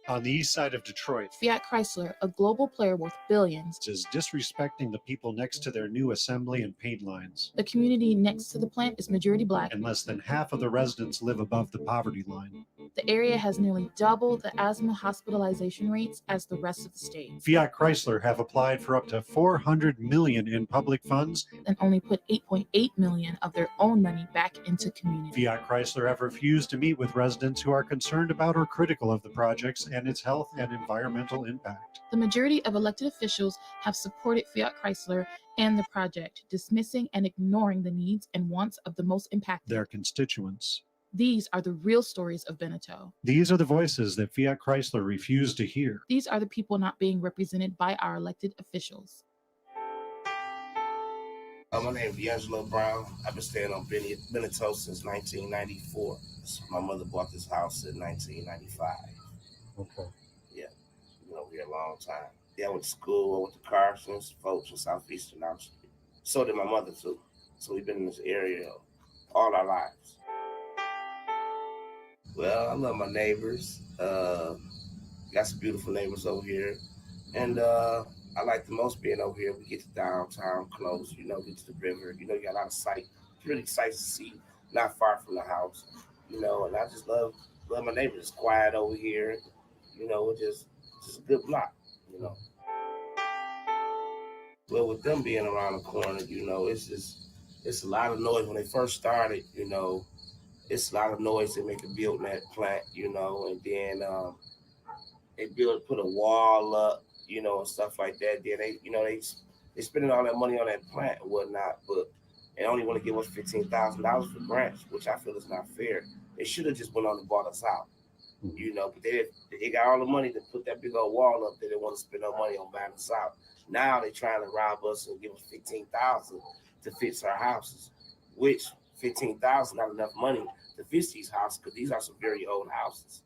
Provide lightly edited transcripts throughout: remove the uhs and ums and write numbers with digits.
On the east side of Detroit, Fiat Chrysler, a global player worth billions. is disrespecting the people next to their new assembly and paint lines. The community next to the plant is majority black. And less than half of the residents live above the poverty line. The area has nearly double the asthma hospitalization rates as the rest of the state. Fiat Chrysler have applied for up to $400 million in public funds and only put $8.8 million of their own money back into community. Fiat Chrysler have refused to meet with residents who are concerned about or critical of the projects and its health and environmental impact. The majority of elected officials have supported Fiat Chrysler and the project, dismissing and ignoring the needs and wants of the most impacted. Their constituents. These are the real stories of Beneteau. These are the voices that Fiat Chrysler refused to hear. These are the people not being represented by our elected officials. My name is D'Angelo Brown. I've been staying on Beneteau since 1994. My mother bought this house in 1995. Okay. Yeah, been over here a long time. Yeah, I went to school. I went to Carson's, folks from Southeastern Michigan. So did my mother too. So we've been in this area all our lives. Well, I love my neighbors. Got some beautiful neighbors over here. And I like the most being over here. We get to downtown close, get to the river. You got a lot of really sights to see, not far from the house, and I just love my neighbors. It's quiet over here, it's just a good block, Well, with them being around the corner, it's a lot of noise. When they first started, it's a lot of noise they make a build in that plant, and then they put a wall up, and stuff like that. Then they spending all that money on that plant and whatnot, but they only want to give us $15,000 for grants, which I feel is not fair. They should have just went on and bought us out, but they got all the money to put that big old wall up. They didn't want to spend no money on buying us out. Now they're trying to rob us and give us $15,000 to fix our houses, which $15,000 not enough money to fix these houses because these are some very old houses.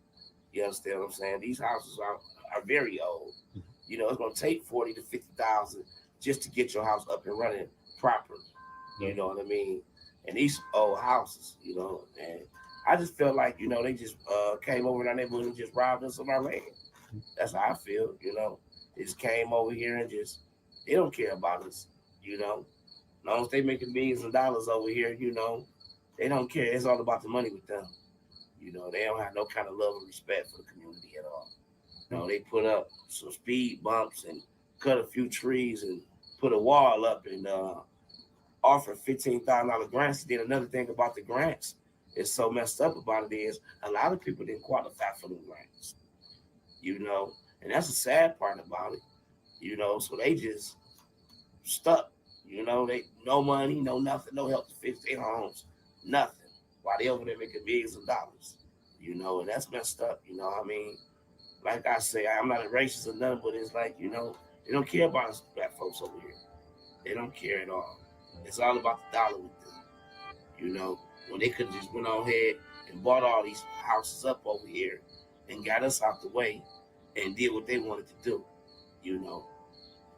You understand what I'm saying? These houses are very old. It's going to take $40,000 to $50,000 just to get your house up and running properly. You know what I mean? And these old houses, and I just feel like, they just came over in our neighborhood and just robbed us of our land. That's how I feel, They just came over here and they don't care about us, As long as they making millions of dollars over here, they don't care. It's all about the money with them. They don't have no kind of love and respect for the community at all. They put up some speed bumps and cut a few trees and put a wall up and offer $15,000 grants. Then another thing about the grants is so messed up about it is a lot of people didn't qualify for the grants, and that's the sad part about it, so they just stuck, they no money, no nothing, no help to fix their homes, nothing, while they over there making millions of dollars, and that's messed up, I mean, like I say, I'm not a racist or nothing, but it's like, they don't care about us black folks over here. They don't care at all. It's all about the dollar with them, when they could have just went on ahead and bought all these houses up over here and got us out the way and did what they wanted to do,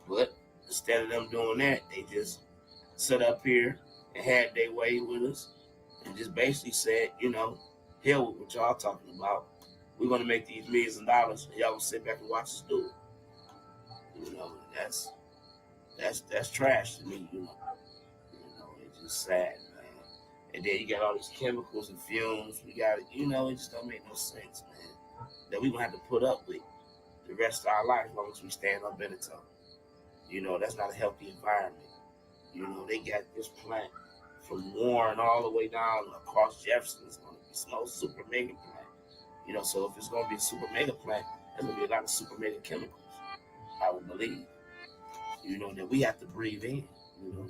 But instead of them doing that, they just sat up here and had their way with us and just basically said, hell with what y'all talking about. We're going to make these millions of dollars and y'all going to sit back and watch us do it. That's trash to me, It's just sad, man. And then you got all these chemicals and fumes. We got it, it just don't make no sense, man. That we're going to have to put up with the rest of our life as long as we stand on Beneteau. That's not a healthy environment. They got this plant from Warren all the way down across Jefferson. It's going to be some super mega plant. So if it's going to be a super mega plant, there's going to be a lot of super mega chemicals, I would believe, that we have to breathe in,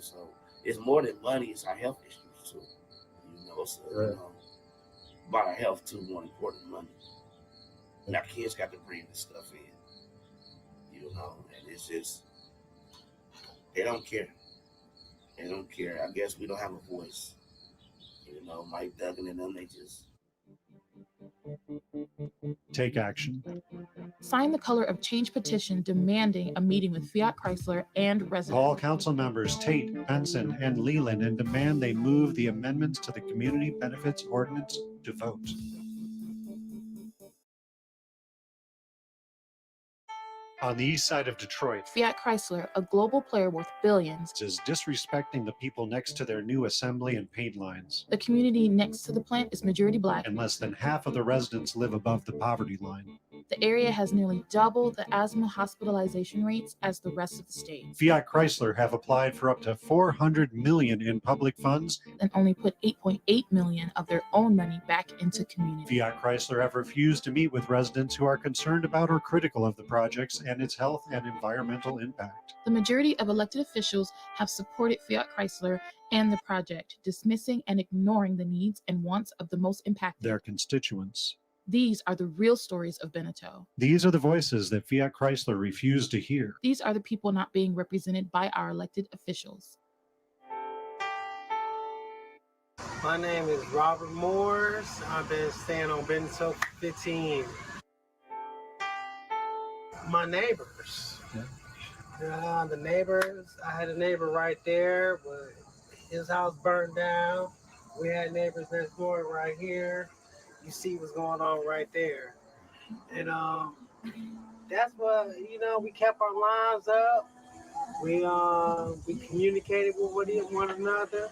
so it's more than money, it's our health issues too, so, Right. About our health too, more important than money. And our kids got to breathe this stuff in, and it's just, they don't care. They don't care. I guess we don't have a voice, Mike Duggan and them, they just, Take action. Sign the Color of Change petition demanding a meeting with Fiat Chrysler and residents. Call council members Tate, Benson, and Leland and demand they move the amendments to the Community Benefits Ordinance to vote. On the east side of Detroit, Fiat Chrysler, a global player worth billions. is disrespecting the people next to their new assembly and paint lines, The community next to the plant is majority black. and less than half of the residents live above the poverty line. The area has nearly double the asthma hospitalization rates as the rest of the state, Fiat Chrysler have applied for up to $400 million in public funds. and only put $8.8 million of their own money back into community. Fiat Chrysler have refused to meet with residents who are concerned about or critical of the projects and its health and environmental impact. The majority of elected officials have supported Fiat Chrysler and the project, dismissing and ignoring the needs and wants of the most impacted. Their constituents. These are the real stories of Beneteau. These are the voices that Fiat Chrysler refused to hear. These are the people not being represented by our elected officials. My name is Robert Morris. I've been staying on Beneteau for 15 years. My neighbors. The neighbors, I had a neighbor right there, but his house burned down. We had neighbors next door right here. You see what's going on right there. And that's what, we kept our lines up. We communicated with one another.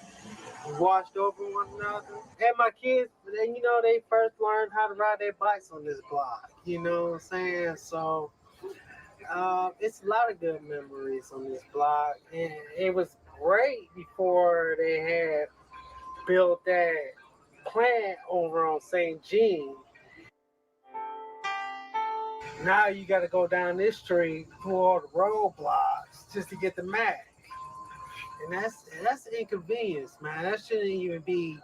We watched over one another. And my kids, they first learned how to ride their bikes on this block. You know what I'm saying? So it's a lot of good memories on this block. And it was great before they had built that plant over on St. Jean. Now you got to go down this street through all the roadblocks just to get the Mac. And that's inconvenience, man. That shouldn't even be.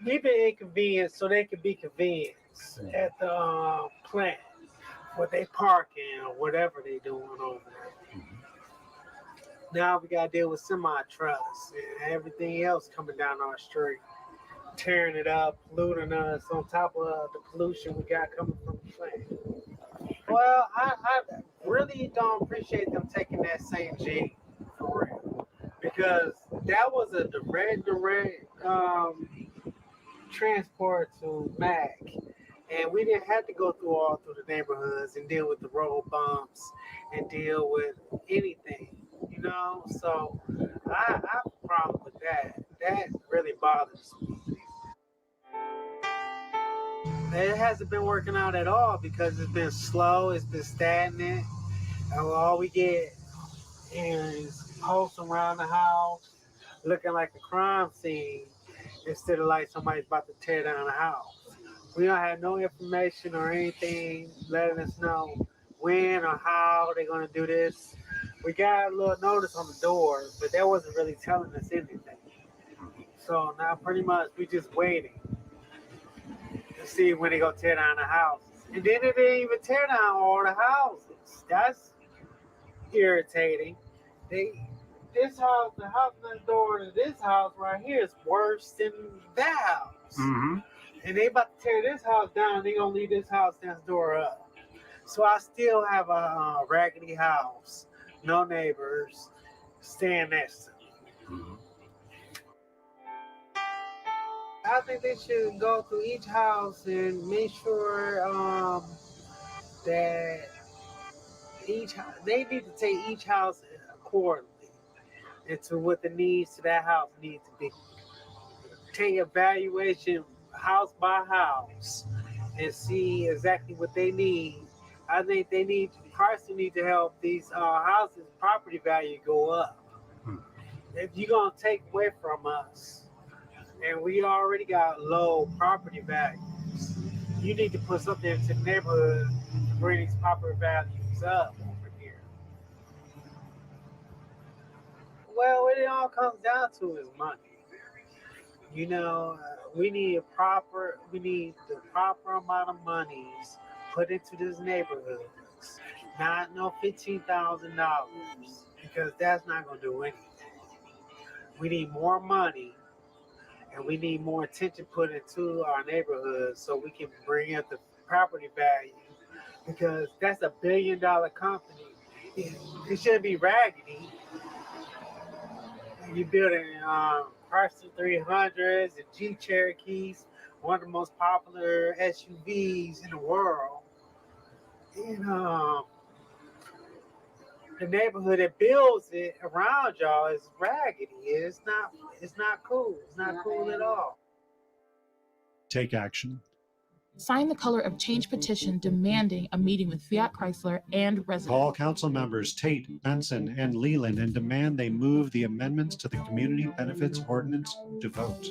Keep it inconvenience so they can be convenienced at the plant, what they parking or whatever they doing over there. Now we got to deal with semi-trucks and everything else coming down our street, tearing it up, polluting us on top of the pollution we got coming from the plant. Well, I really don't appreciate them taking that St. G for real, because that was a direct transport to Mac, and we didn't have to go through the neighborhoods and deal with the road bumps and deal with anything. So I have a problem with that. That really bothers me. It hasn't been working out at all because it's been slow, it's been stagnant. And all we get is posts around the house looking like a crime scene instead of like somebody's about to tear down a house. We don't have no information or anything letting us know when or how they're going to do this. We got a little notice on the door, but that wasn't really telling us anything. So now pretty much we just waiting to see when they go tear down the houses. And then they didn't even tear down all the houses. That's irritating. This house, the house next door to this house right here is worse than that house. Mm-hmm. And they about to tear this house down. They gonna leave this house next door up. So I still have a raggedy house. No neighbors, staying next to me. Mm-hmm. I think they should go through each house and make sure that they need to take each house accordingly into what the needs to that house need to be. Take evaluation house by house and see exactly what they need. I think Chrysler need to help these houses' property value go up. If you're going to take away from us, and we already got low property values, you need to put something into the neighborhood to bring these property values up over here. Well, what it all comes down to is money. We need the proper amount of monies put into this neighborhood. Not no $15,000, because that's not going to do anything. We need more money, and we need more attention put into our neighborhood so we can bring up the property value, because that's $1 billion company. It shouldn't be raggedy. You're building Chrysler 300s and Jeep Cherokees, one of the most popular SUVs in the world. And the neighborhood that builds it around y'all is raggedy. It's not cool. It's not cool at all. Take action. Sign the Color of Change petition demanding a meeting with Fiat Chrysler and residents. Call council members Tate, Benson, and Leland and demand they move the amendments to the Community Benefits Ordinance to vote.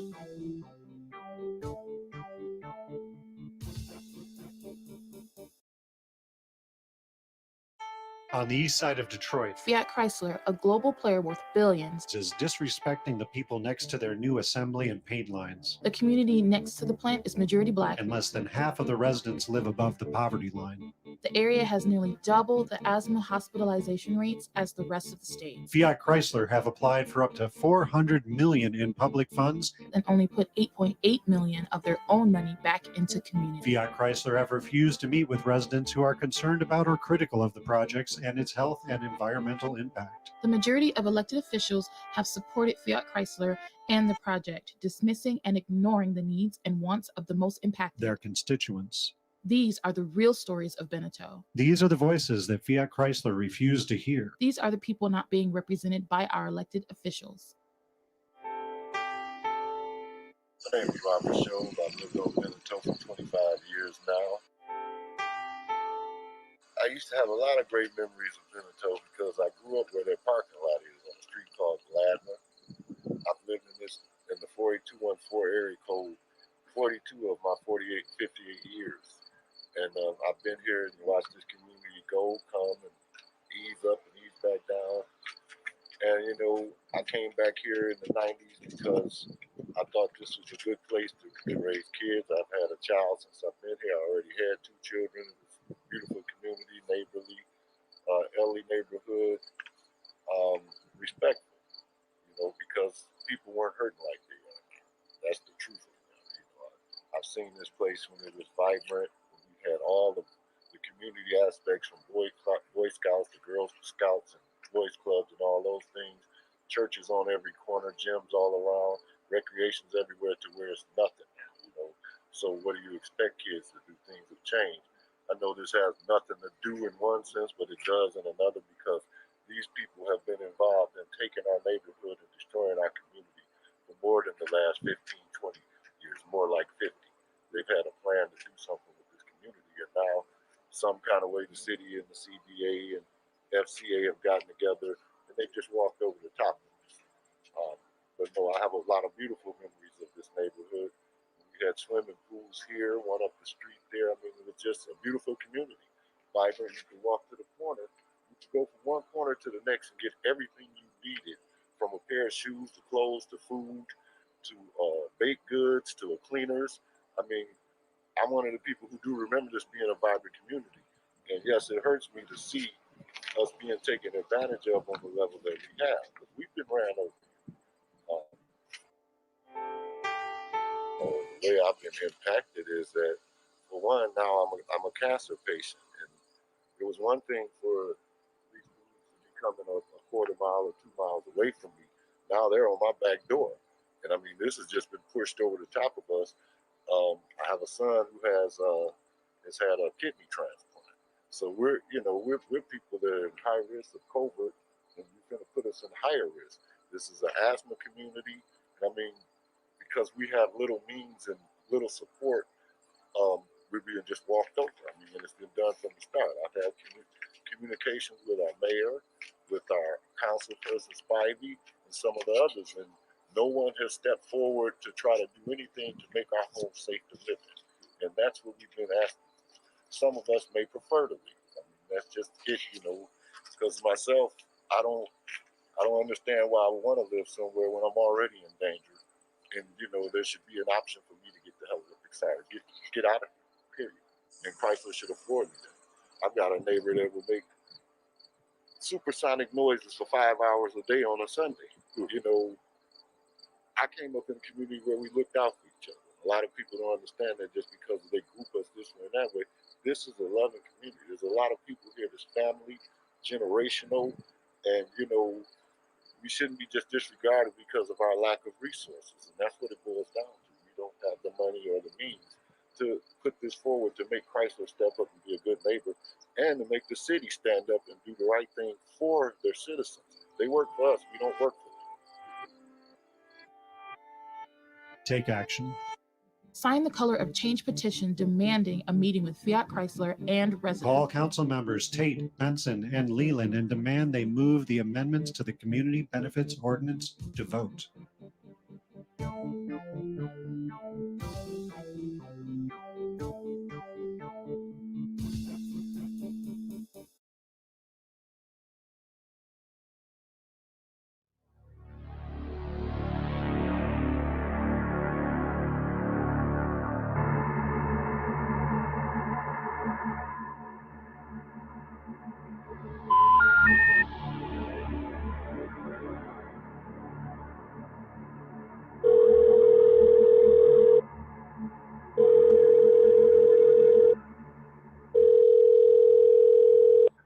On the east side of Detroit, Fiat Chrysler, a global player worth billions, is disrespecting the people next to their new assembly and paint lines. the community next to the plant is majority black. And less than half of the residents live above the poverty line. The area has nearly double the asthma hospitalization rates as the rest of the state, Fiat Chrysler have applied for up to $400 million in public funds. and only put $8.8 million of their own money back into community. Fiat Chrysler have refused to meet with residents who are concerned about or critical of the projects and its health and environmental impact. The majority of elected officials have supported Fiat Chrysler and the project, dismissing and ignoring the needs and wants of the most impacted. Their constituents. These are the real stories of Beneteau. These are the voices that Fiat Chrysler refused to hear. These are the people not being represented by our elected officials. My name is Robert Sholes. I've lived on Beneteau for 25 years now. I used to have a lot of great memories of Beneteau because I grew up where their parking lot is on a street called Gladman. I've lived in the 48214 area code 42 of my 48, 58 years. And I've been here and watched this community come and ease up and ease back down. And, you know, I came back here in the 90s because I thought this was a good place to raise kids. I've had a child since I've been here. I already had 2 children. It's a beautiful community, neighborly, elderly neighborhood, respectful, you know, because people weren't hurting like they are now. That's the truth of it. You know, I've seen this place when it was vibrant, when we had all of the community aspects from Boy Scouts to Girl Scouts and Boys Clubs and all those things, churches on every corner, gyms all around, recreations everywhere to where it's nothing now, you know. So what do you expect kids to do? Things have changed. I know this has nothing to do in one sense, but it does in another because these people have been involved in taking our neighborhood and destroying our community for more than the last 15, 20 years, more like 50. They've had a plan to do something with this community, and now some kind of way the city and the CBA and FCA have gotten together and they just walked over the top of this. But no, I have a lot of beautiful memories of this neighborhood. We had swimming pools here, one up the street there. I mean, it was just a beautiful community. Vibrant, you can walk to the corner. You can go from one corner to the next and get everything you needed, from a pair of shoes to clothes to food to baked goods to cleaners. I mean, I'm one of the people who do remember this being a vibrant community. And yes, it hurts me to see us being taken advantage of on the level that we have. Because we've been ran over. The way I've been impacted is that, for one, now I'm a cancer patient, and it was one thing for these foods to be coming a quarter mile or 2 miles away from me. Now they're on my back door, and I mean this has just been pushed over the top of us. I have a son who has had a kidney transplant, so we're people that are in high risk of COVID, and you're going to put us in higher risk. This is an asthma community, and I mean, because we have little means and little support, we're being just walked over. I mean, and it's been done from the start. I've had communications with our mayor, with our councilperson Spivey, and some of the others, and no one has stepped forward to try to do anything to make our home safe to live in. And that's what we've been asking. Some of us may prefer to leave. I mean, that's just it, you know. Because myself, I don't understand why I want to live somewhere when I'm already in danger. And you know, there should be an option for me to get the hell excited, get out of here. Period. And Chrysler should afford me that. I've got a neighbor that will make supersonic noises for 5 hours a day on a Sunday. You know, I came up in a community where we looked out for each other. A lot of people don't understand that just because they group us this way and that way. This is a loving community. There's a lot of people here that's family, generational, and you know, we shouldn't be just disregarded because of our lack of resources. And that's what it boils down to. We don't have the money or the means to put this leaders forward to make Chrysler step up and be a good neighbor, and to make the city stand up and do the right thing for their citizens. They work for us, we don't work for them. Take action. Sign the Color of Change petition demanding a meeting with Fiat Chrysler and residents. Call council members Tate, Benson, and Leland and demand they move the amendments to the Community Benefits Ordinance to vote.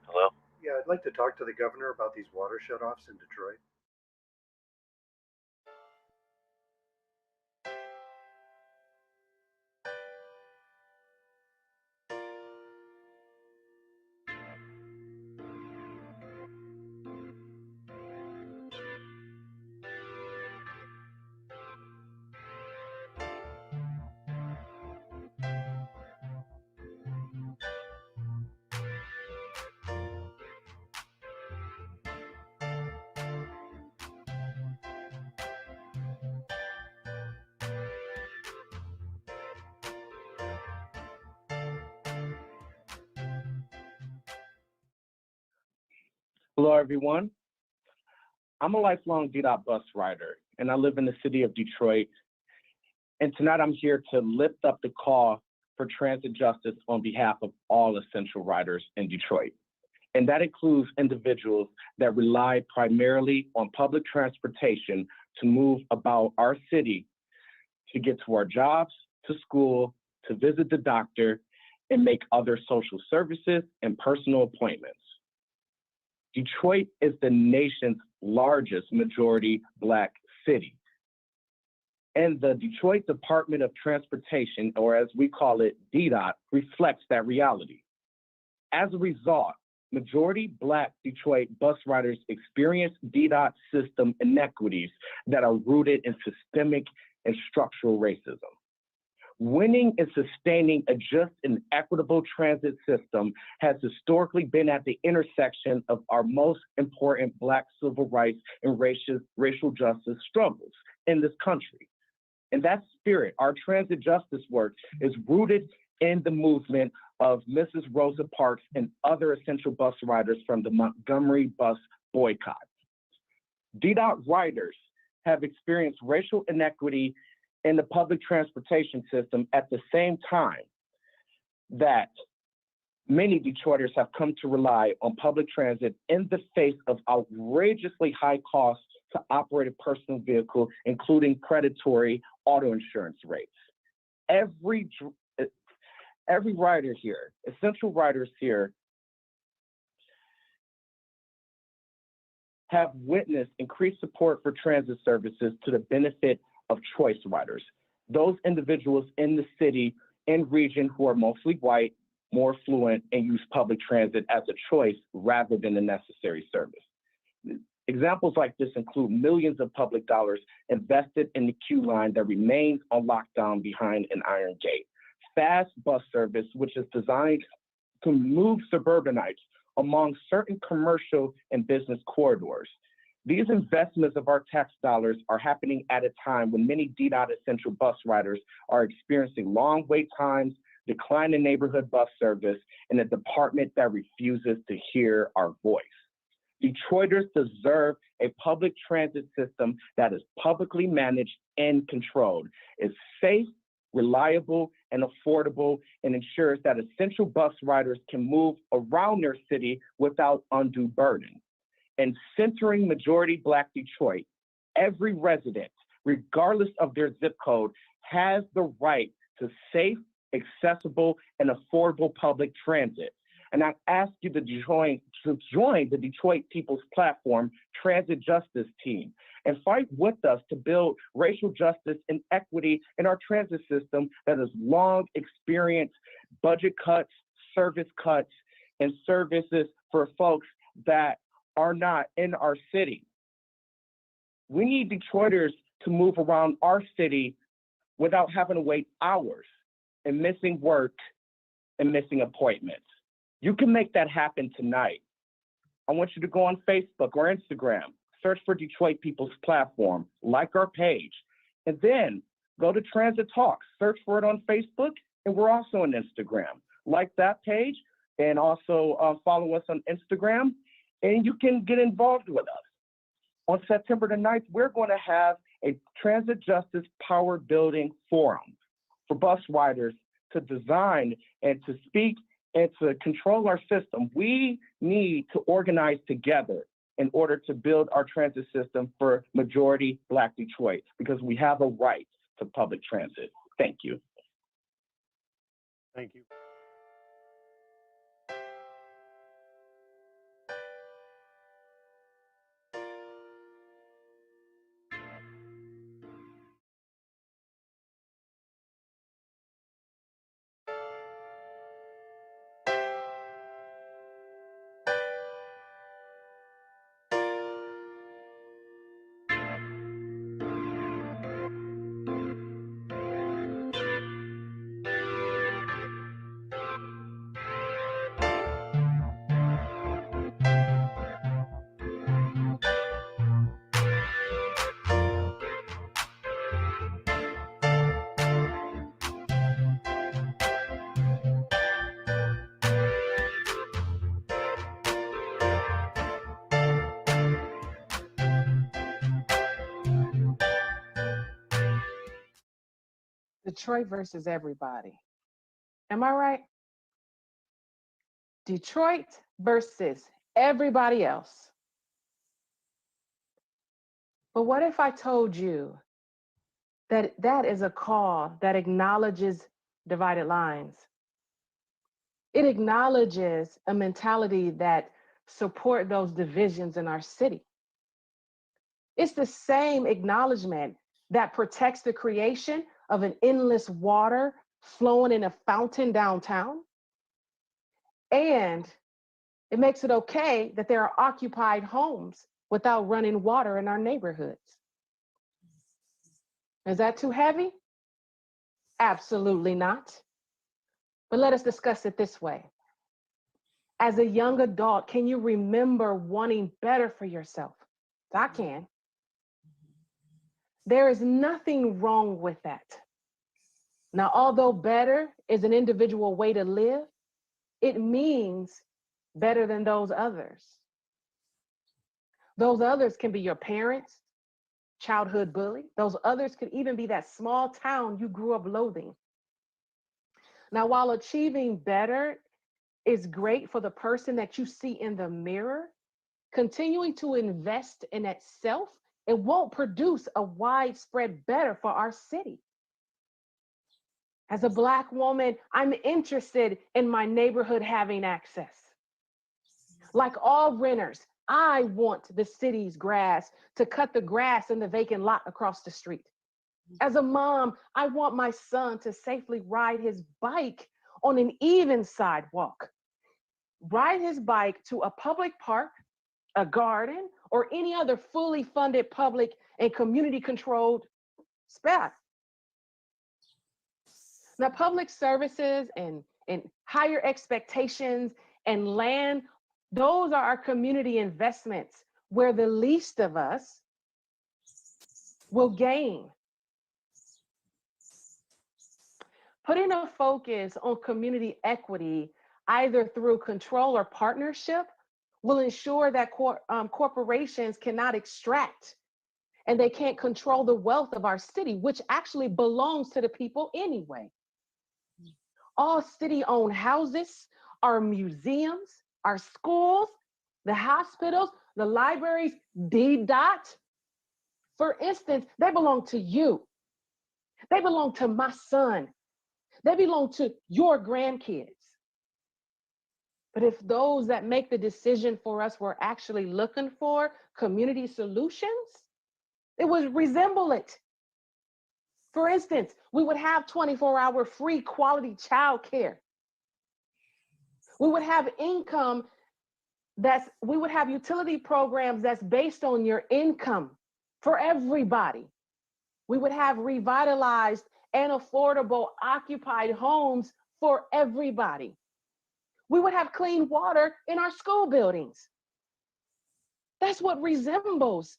Hello? Yeah, I'd like to talk to the governor about these water shutoffs in Detroit. Hello, everyone. I'm a lifelong DDOT bus rider, and I live in the city of Detroit. And tonight I'm here to lift up the call for transit justice on behalf of all essential riders in Detroit. And that includes individuals that rely primarily on public transportation to move about our city, to get to our jobs, to school, to visit the doctor, and make other social services and personal appointments. Detroit is the nation's largest majority Black city. And the Detroit Department of Transportation, or as we call it, DDOT, reflects that reality. As a result, majority Black Detroit bus riders experience DDOT system inequities that are rooted in systemic and structural racism. Winning and sustaining a just and equitable transit system has historically been at the intersection of our most important Black civil rights and racial justice struggles in this country. In that spirit, our transit justice work is rooted in the movement of Mrs. Rosa Parks and other essential bus riders from the Montgomery bus boycott. DDOT riders have experienced racial inequity in the public transportation system at the same time that many Detroiters have come to rely on public transit in the face of outrageously high costs to operate a personal vehicle, including predatory auto insurance rates. Every rider here, essential riders here, have witnessed increased support for transit services to the benefit of choice riders, those individuals in the city and region who are mostly white, more affluent, and use public transit as a choice rather than a necessary service. Examples like this include millions of public dollars invested in the queue line that remains on lockdown behind an iron gate. Fast bus service, which is designed to move suburbanites among certain commercial and business corridors. These investments of our tax dollars are happening at a time when many DDOT essential bus riders are experiencing long wait times, decline in neighborhood bus service, and a department that refuses to hear our voice. Detroiters deserve a public transit system that is publicly managed and controlled, is safe, reliable, and affordable, and ensures that essential bus riders can move around their city without undue burden. And centering majority Black Detroit, every resident, regardless of their zip code, has the right to safe, accessible, and affordable public transit. And I ask you to join the Detroit People's Platform Transit Justice Team and fight with us to build racial justice and equity in our transit system that has long experienced budget cuts, service cuts, and services for folks that are not in our city. We need Detroiters to move around our city without having to wait hours and missing work and missing appointments. You can make that happen tonight. I want you to go on Facebook or Instagram, search for Detroit People's Platform, like our page, and then go to Transit Talks, search for it on Facebook, and we're also on Instagram. Like that page, and also follow us on Instagram, and you can get involved with us. On September the 9th, we're going to have a Transit Justice Power Building Forum for bus riders to design and to speak and to control our system. We need to organize together in order to build our transit system for majority Black Detroit, because we have a right to public transit. Thank you. Thank you. Detroit versus everybody. Am I right? Detroit versus everybody else. But what if I told you that that is a call that acknowledges divided lines? It acknowledges a mentality that support those divisions in our city. It's the same acknowledgement that protects the creation of an endless water flowing in a fountain downtown. And it makes it okay that there are occupied homes without running water in our neighborhoods. Is that too heavy? Absolutely not. But let us discuss it this way. As a young adult, can you remember wanting better for yourself? I can. There is nothing wrong with that. Now, although better is an individual way to live, it means better than those others. Those others can be your parents, childhood bully. Those others could even be that small town you grew up loathing. Now, while achieving better is great for the person that you see in the mirror, continuing to invest in that self, it won't produce a widespread better for our city. As a Black woman, I'm interested in my neighborhood having access. Like all renters, I want the city's grass to cut the grass in the vacant lot across the street. As a mom, I want my son to safely ride his bike on an even sidewalk. Ride his bike to a public park, a garden, or any other fully funded public and community controlled spot. Now, public services and higher expectations and land, those are our community investments where the least of us will gain. Putting a focus on community equity, either through control or partnership, will ensure that corporations cannot extract and they can't control the wealth of our city, which actually belongs to the people anyway. All city-owned houses, our museums, our schools, the hospitals, the libraries, DDOT, for instance, they belong to you. They belong to my son. They belong to your grandkids. But if those that make the decision for us were actually looking for community solutions, it would resemble it. For instance, we would have 24-hour free quality childcare. We would have income we would have utility programs that's based on your income for everybody. We would have revitalized and affordable occupied homes for everybody. We would have clean water in our school buildings. That's what resembles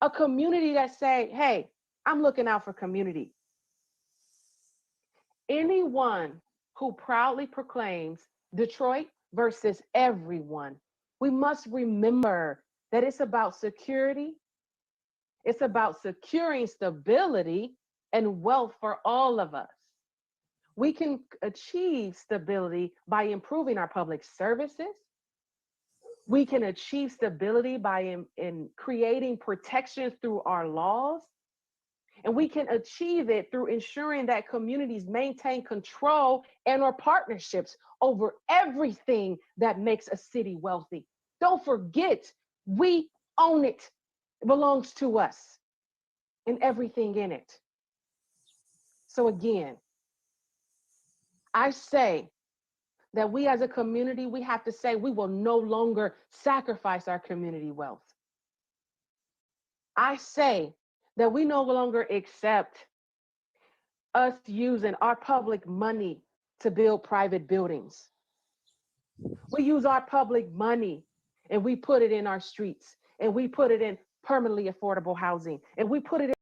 a community that say, hey, I'm looking out for community. Anyone who proudly proclaims Detroit versus everyone, we must remember that it's about security. It's about securing stability and wealth for all of us. We can achieve stability by improving our public services. We can achieve stability by in creating protections through our laws. And we can achieve it through ensuring that communities maintain control and or partnerships over everything that makes a city wealthy. Don't forget, we own it. It belongs to us and everything in it. So again, I say that we as a community, we have to say we will no longer sacrifice our community wealth. I say that we no longer accept us using our public money to build private buildings. We use our public money and we put it in our streets, and we put it in permanently affordable housing, and we put it in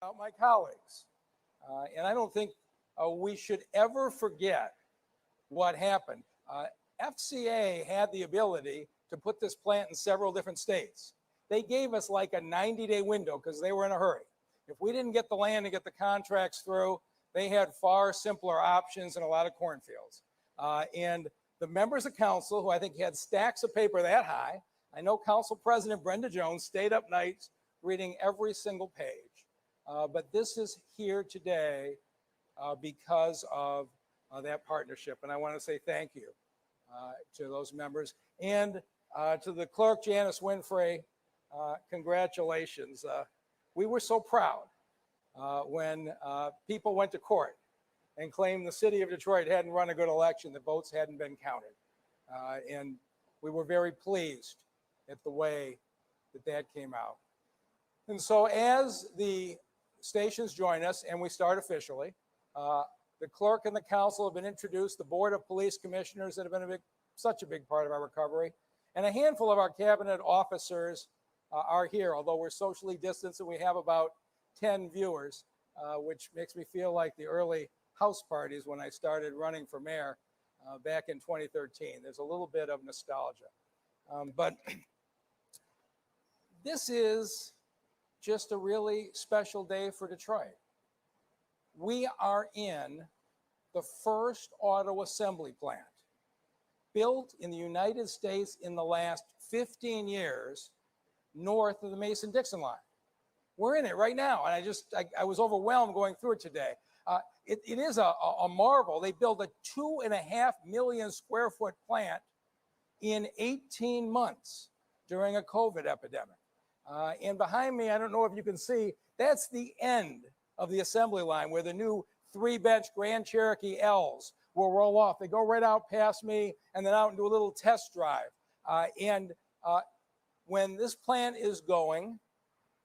about my colleagues. And I don't think we should ever forget what happened. FCA had the ability to put this plant in several different states. They gave us like a 90-day window because they were in a hurry. If we didn't get the land and get the contracts through, they had far simpler options in a lot of cornfields. And the members of council, who I think had stacks of paper that high, I know Council President Brenda Jones stayed up nights reading every single page. But this is here today because of that partnership. And I want to say thank you to those members. And to the clerk, Janice Winfrey, congratulations. We were so proud when people went to court and claimed the city of Detroit hadn't run a good election, the votes hadn't been counted. And we were very pleased at the way that that came out. And so as the stations join us and we start officially, the clerk and the council have been introduced, the board of police commissioners that have been such a big part of our recovery, and a handful of our cabinet officers are here, although we're socially distanced and we have about 10 viewers, which makes me feel like the early house parties when I started running for mayor back in 2013. There's a little bit of nostalgia. But this is just a really special day for Detroit. We are in the first auto assembly plant built in the United States in the last 15 years north of the Mason-Dixon line. We're in it right now. And I was overwhelmed going through it today. It is a marvel. They built a 2.5 million square foot plant in 18 months during a COVID epidemic. And behind me, I don't know if you can see, that's the end of the assembly line where the new 3-bench Grand Cherokee L's will roll off. They go right out past me and then out and do a little test drive. When this plant is going,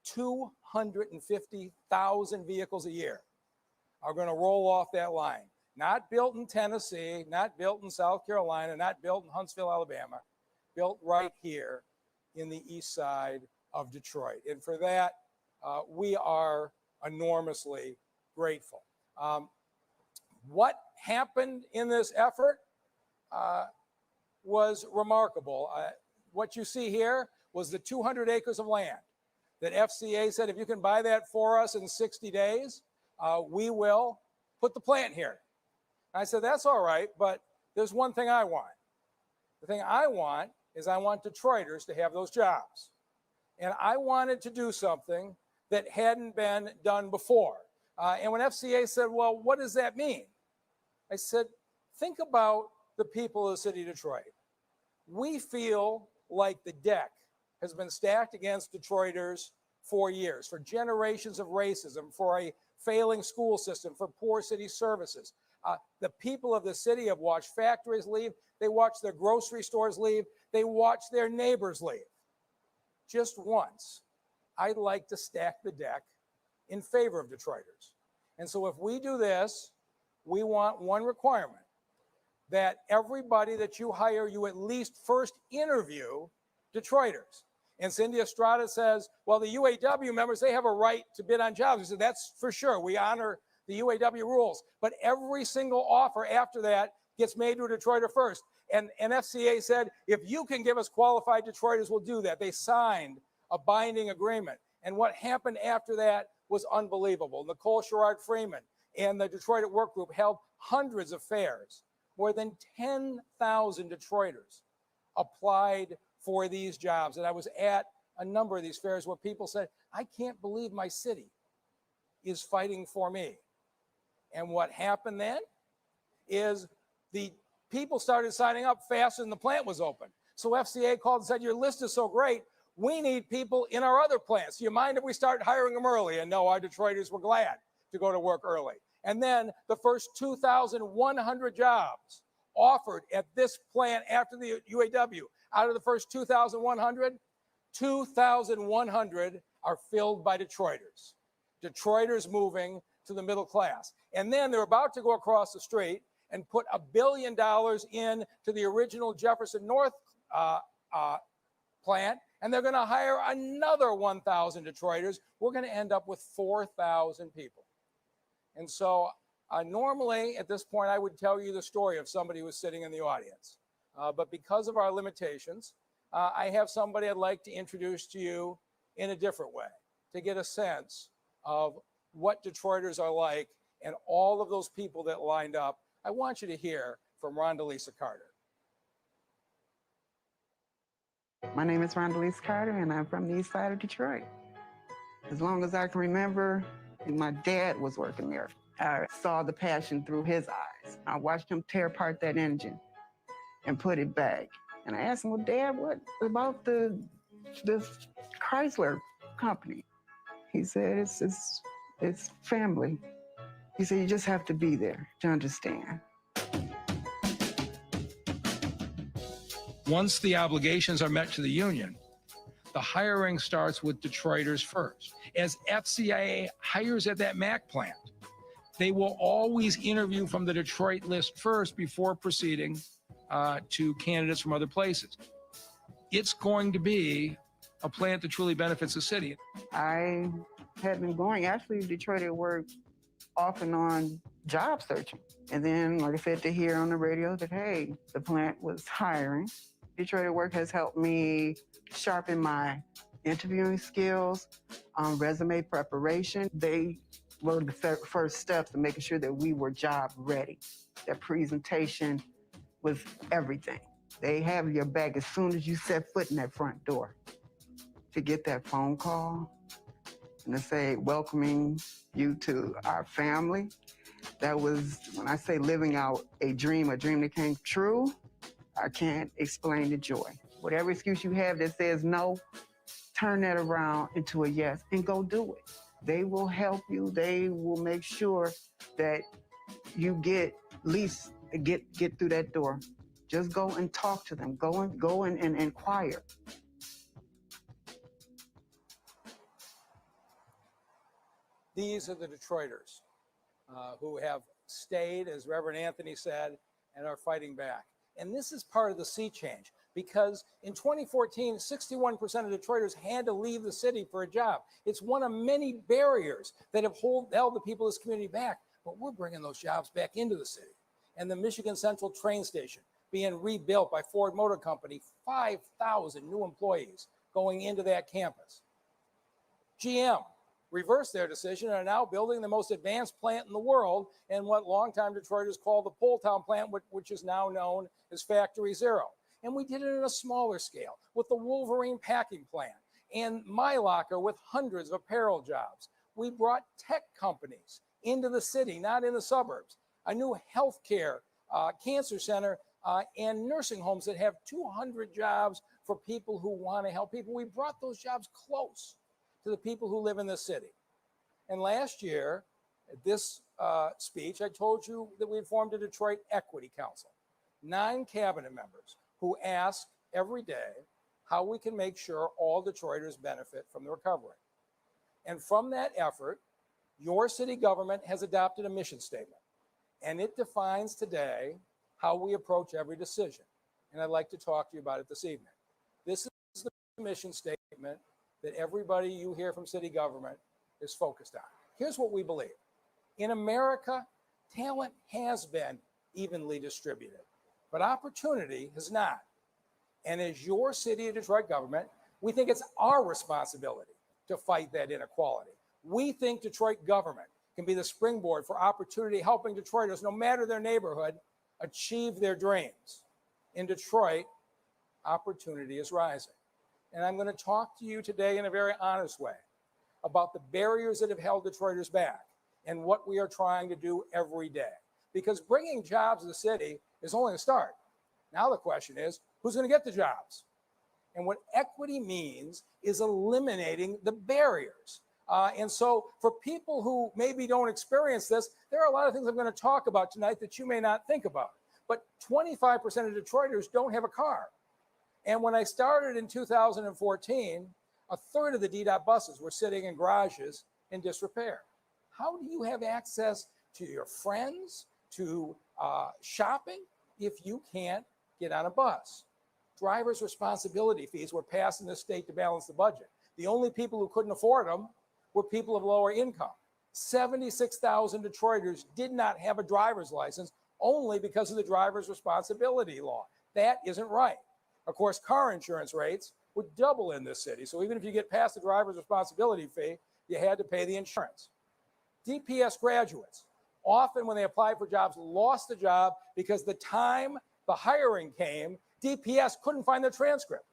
250,000 vehicles a year are going to roll off that line. Not built in Tennessee, not built in South Carolina, not built in Huntsville, Alabama, built right here in the east side of Detroit. And for that, we are enormously grateful. What happened in this effort was remarkable. What you see here was the 200 acres of land that FCA said, if you can buy that for us in 60 days, we will put the plant here. I said, that's all right, but there's one thing I want. The thing I want is I want Detroiters to have those jobs. And I wanted to do something that hadn't been done before. And when FCA said, well, what does that mean? I said, think about the people of the city of Detroit. We feel like the deck has been stacked against Detroiters for years, for generations of racism, for a failing school system, for poor city services. The people of the city have watched factories leave. They watched their grocery stores leave. They watched their neighbors leave. Just once, I'd like to stack the deck in favor of Detroiters. And so if we do this, we want one requirement, that everybody that you hire, you at least first interview Detroiters. And Cindy Estrada says, well, the UAW members, they have a right to bid on jobs. We said, that's for sure. We honor the UAW rules. But every single offer after that gets made to a Detroiter first. And FCA said, if you can give us qualified Detroiters, we'll do that. They signed a binding agreement. And what happened after that was unbelievable. Nicole Sherrod Freeman and the Detroit Work Group held hundreds of fairs. More than 10,000 Detroiters applied for these jobs. And I was at a number of these fairs where people said, I can't believe my city is fighting for me. And what happened then is the people started signing up faster than the plant was open. So FCA called and said, your list is so great, we need people in our other plants. Do you mind if we start hiring them early? And no, our Detroiters were glad to go to work early. And then the first 2,100 jobs offered at this plant after the UAW, out of the first 2,100, 2,100 are filled by Detroiters. Detroiters moving to the middle class. And then they're about to go across the street and put $1 billion in to the original Jefferson North plant, and they're going to hire another 1,000 Detroiters. We're going to end up with 4,000 people. And so normally at this point, I would tell you the story of somebody who was sitting in the audience. But because of our limitations, I have somebody I'd like to introduce to you in a different way, to get a sense of what Detroiters are like and all of those people that lined up. I want you to hear from Rondalisa Carter. My name is Rondalisa Carter, and I'm from the east side of Detroit. As long as I can remember, my dad was working there. I saw the passion through his eyes. I watched him tear apart that engine and put it back. And I asked him, well, Dad, what about this Chrysler company? He said, it's family. He said, you just have to be there to understand. Once the obligations are met to the union, the hiring starts with Detroiters first. As FCA hires at that Mack plant, they will always interview from the Detroit list first before proceeding to candidates from other places. It's going to be a plant that truly benefits the city. I had been going, actually, Detroit at work off and on job searching. And then, like I said, to hear on the radio that, hey, the plant was hiring. Detroit at Work has helped me sharpen my interviewing skills, resume preparation. They were the first steps in making sure that we were job ready. That presentation was everything. They have your back as soon as you set foot in that front door. To get that phone call and to say, welcoming you to our family, that was, when I say living out a dream that came true, I can't explain the joy. Whatever excuse you have that says no, turn that around into a yes and go do it. They will help you. They will make sure that you get through that door. Just go and talk to them. Go and inquire. These are the Detroiters who have stayed, as Reverend Anthony said, and are fighting back. And this is part of the sea change, because in 2014, 61% of Detroiters had to leave the city for a job. It's one of many barriers that have held the people of this community back, but we're bringing those jobs back into the city. And the Michigan Central train station being rebuilt by Ford Motor Company, 5,000 new employees going into that campus. GM reversed their decision and are now building the most advanced plant in the world, and what longtime Detroiters call the Poletown plant, which is now known as Factory Zero. And we did it at a smaller scale with the Wolverine packing plant and My Locker with hundreds of apparel jobs. We brought tech companies into the city, not in the suburbs. A new healthcare cancer center and nursing homes that have 200 jobs for people who want to help people. We brought those jobs close to the people who live in the city. And last year, at this speech, I told you that we had formed a Detroit Equity Council, 9 cabinet members who ask every day how we can make sure all Detroiters benefit from the recovery. And from that effort, your city government has adopted a mission statement, and it defines today how we approach every decision. And I'd like to talk to you about it this evening. This is the mission statement that everybody you hear from city government is focused on. Here's what we believe. In America, talent has been evenly distributed, but opportunity has not. And as your city of Detroit government, we think it's our responsibility to fight that inequality. We think Detroit government can be the springboard for opportunity, helping Detroiters, no matter their neighborhood, achieve their dreams. In Detroit, opportunity is rising. And I'm going to talk to you today in a very honest way about the barriers that have held Detroiters back and what we are trying to do every day. Because bringing jobs to the city is only the start. Now the question is, who's going to get the jobs? And what equity means is eliminating the barriers. And so for people who maybe don't experience this, there are a lot of things I'm going to talk about tonight that you may not think about. But 25% of Detroiters don't have a car. And when I started in 2014, a third of the DDOT buses were sitting in garages in disrepair. How do you have access to your friends, to shopping, if you can't get on a bus? Driver's responsibility fees were passed in this state to balance the budget. The only people who couldn't afford them were people of lower income. 76,000 Detroiters did not have a driver's license only because of the driver's responsibility law. That isn't right. Of course, car insurance rates would double in this city. So even if you get past the driver's responsibility fee, you had to pay the insurance. DPS graduates, often when they applied for jobs, lost the job because the time the hiring came, DPS couldn't find their transcript.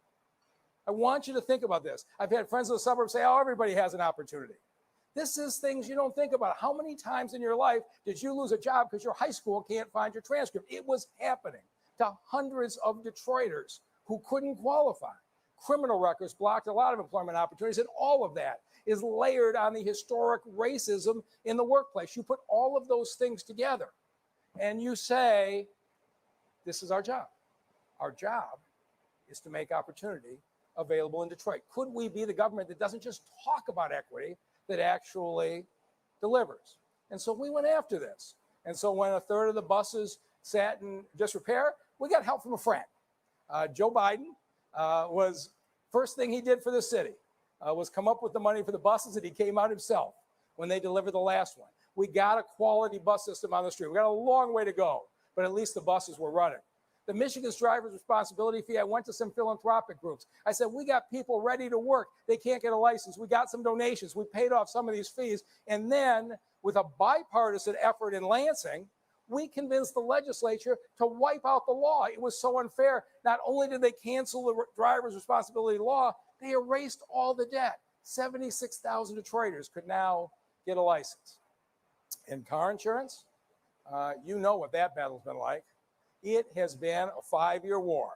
I want you to think about this. I've had friends in the suburbs say, oh, everybody has an opportunity. This is things you don't think about. How many times in your life did you lose a job because your high school can't find your transcript? It was happening to hundreds of Detroiters who couldn't qualify. Criminal records blocked a lot of employment opportunities, and all of that is layered on the historic racism in the workplace. You put all of those things together and you say, this is our job. Our job is to make opportunity available in Detroit. Could we be the government that doesn't just talk about equity, that actually delivers? And so we went after this. And so when a third of the buses sat in disrepair, we got help from a friend. Joe Biden was first thing he did for the city was come up with the money for the buses, and he came out himself when they delivered the last one. We got a quality bus system on the street. We got a long way to go, but at least the buses were running. The Michigan's driver's responsibility fee, I went to some philanthropic groups. I said, we got people ready to work. They can't get a license. We got some donations. We paid off some of these fees. And then with a bipartisan effort in Lansing, we convinced the legislature to wipe out the law. It was so unfair. Not only did they cancel the driver's responsibility law, they erased all the debt. 76,000 Detroiters could now get a license. And car insurance, you know what that battle's been like. It has been a 5-year war,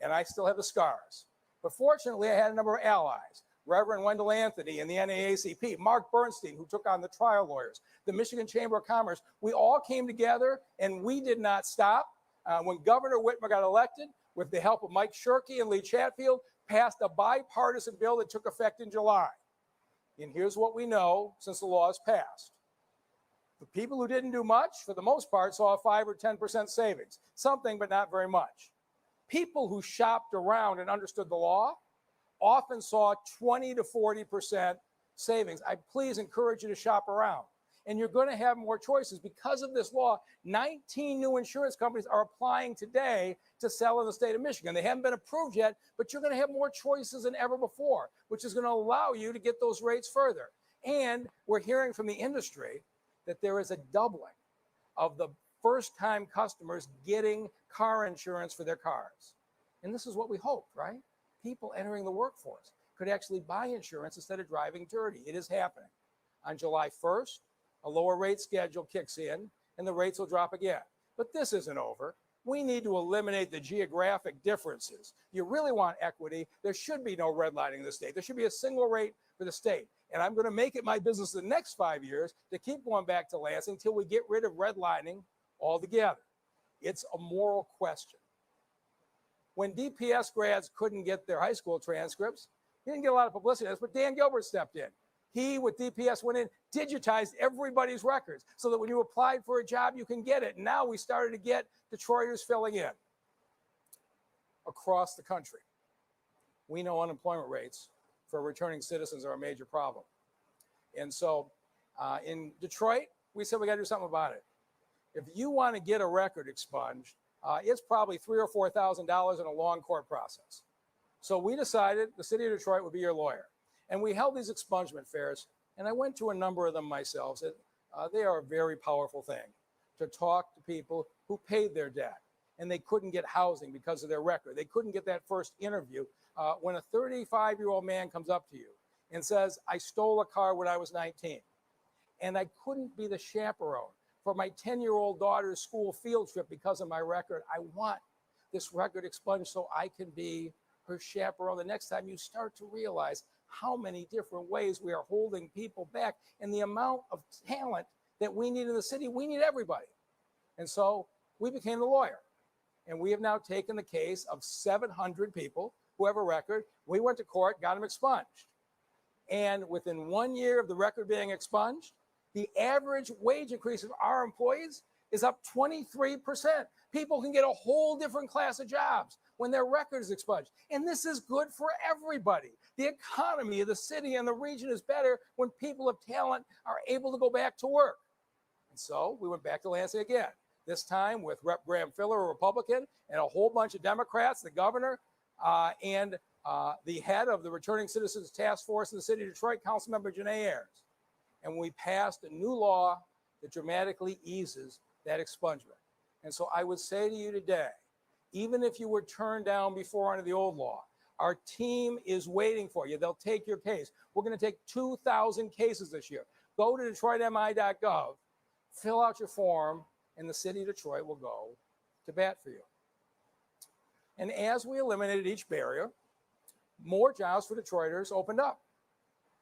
and I still have the scars. But fortunately, I had a number of allies. Reverend Wendell Anthony and the NAACP, Mark Bernstein, who took on the trial lawyers, the Michigan Chamber of Commerce. We all came together, and we did not stop. When Governor Whitmer got elected, with the help of Mike Shirkey and Lee Chatfield, passed a bipartisan bill that took effect in July. And here's what we know since the law is passed. The people who didn't do much, for the most part, saw a 5 or 10% savings, something but not very much. People who shopped around and understood the law often saw 20 to 40% savings. I please encourage you to shop around. And you're going to have more choices. Because of this law, 19 new insurance companies are applying today to sell in the state of Michigan. They haven't been approved yet, but you're going to have more choices than ever before, which is going to allow you to get those rates further. And we're hearing from the industry that there is a doubling of the first-time customers getting car insurance for their cars. And this is what we hoped, right? People entering the workforce could actually buy insurance instead of driving dirty. It is happening. On July 1st, a lower rate schedule kicks in and the rates will drop again. But this isn't over. We need to eliminate the geographic differences. You really want equity, there should be no redlining in the state. There should be a single rate for the state. And I'm going to make it my business the next 5 years to keep going back to Lansing until we get rid of redlining altogether. It's a moral question. When DPS grads couldn't get their high school transcripts, he didn't get a lot of publicity, but Dan Gilbert stepped in. He, with DPS, went in, digitized everybody's records so that when you applied for a job, you can get it. And now we started to get Detroiters filling in across the country. We know unemployment rates for returning citizens are a major problem. And so in Detroit, we said we got to do something about it. If you want to get a record expunged, it's probably $3,000 or $4,000 in a long court process. So we decided the city of Detroit would be your lawyer. And we held these expungement fairs, and I went to a number of them myself. They are a very powerful thing to talk to people who paid their debt, and they couldn't get housing because of their record. They couldn't get that first interview. When a 35-year-old man comes up to you and says, I stole a car when I was 19, and I couldn't be the chaperone for my 10-year-old daughter's school field trip because of my record. I want this record expunged so I can be her chaperone. The next time you start to realize how many different ways we are holding people back and the amount of talent that we need in the city, we need everybody. And so we became the lawyer. And we have now taken the case of 700 people who have a record. We went to court, got them expunged. And within 1 year of the record being expunged, the average wage increase of our employees is up 23%. People can get a whole different class of jobs when their record is expunged. And this is good for everybody. The economy of the city and the region is better when people of talent are able to go back to work. And so we went back to Lansing again, this time with Rep. Graham Filler, a Republican, and a whole bunch of Democrats, the governor, and the head of the Returning Citizens Task Force in the city of Detroit, Councilmember Janae Ayers. And we passed a new law that dramatically eases that expungement. And so I would say to you today, even if you were turned down before under the old law, our team is waiting for you. They'll take your case. We're going to take 2,000 cases this year. Go to DetroitMI.gov, fill out your form, and the city of Detroit will go to bat for you. And as we eliminated each barrier, more jobs for Detroiters opened up.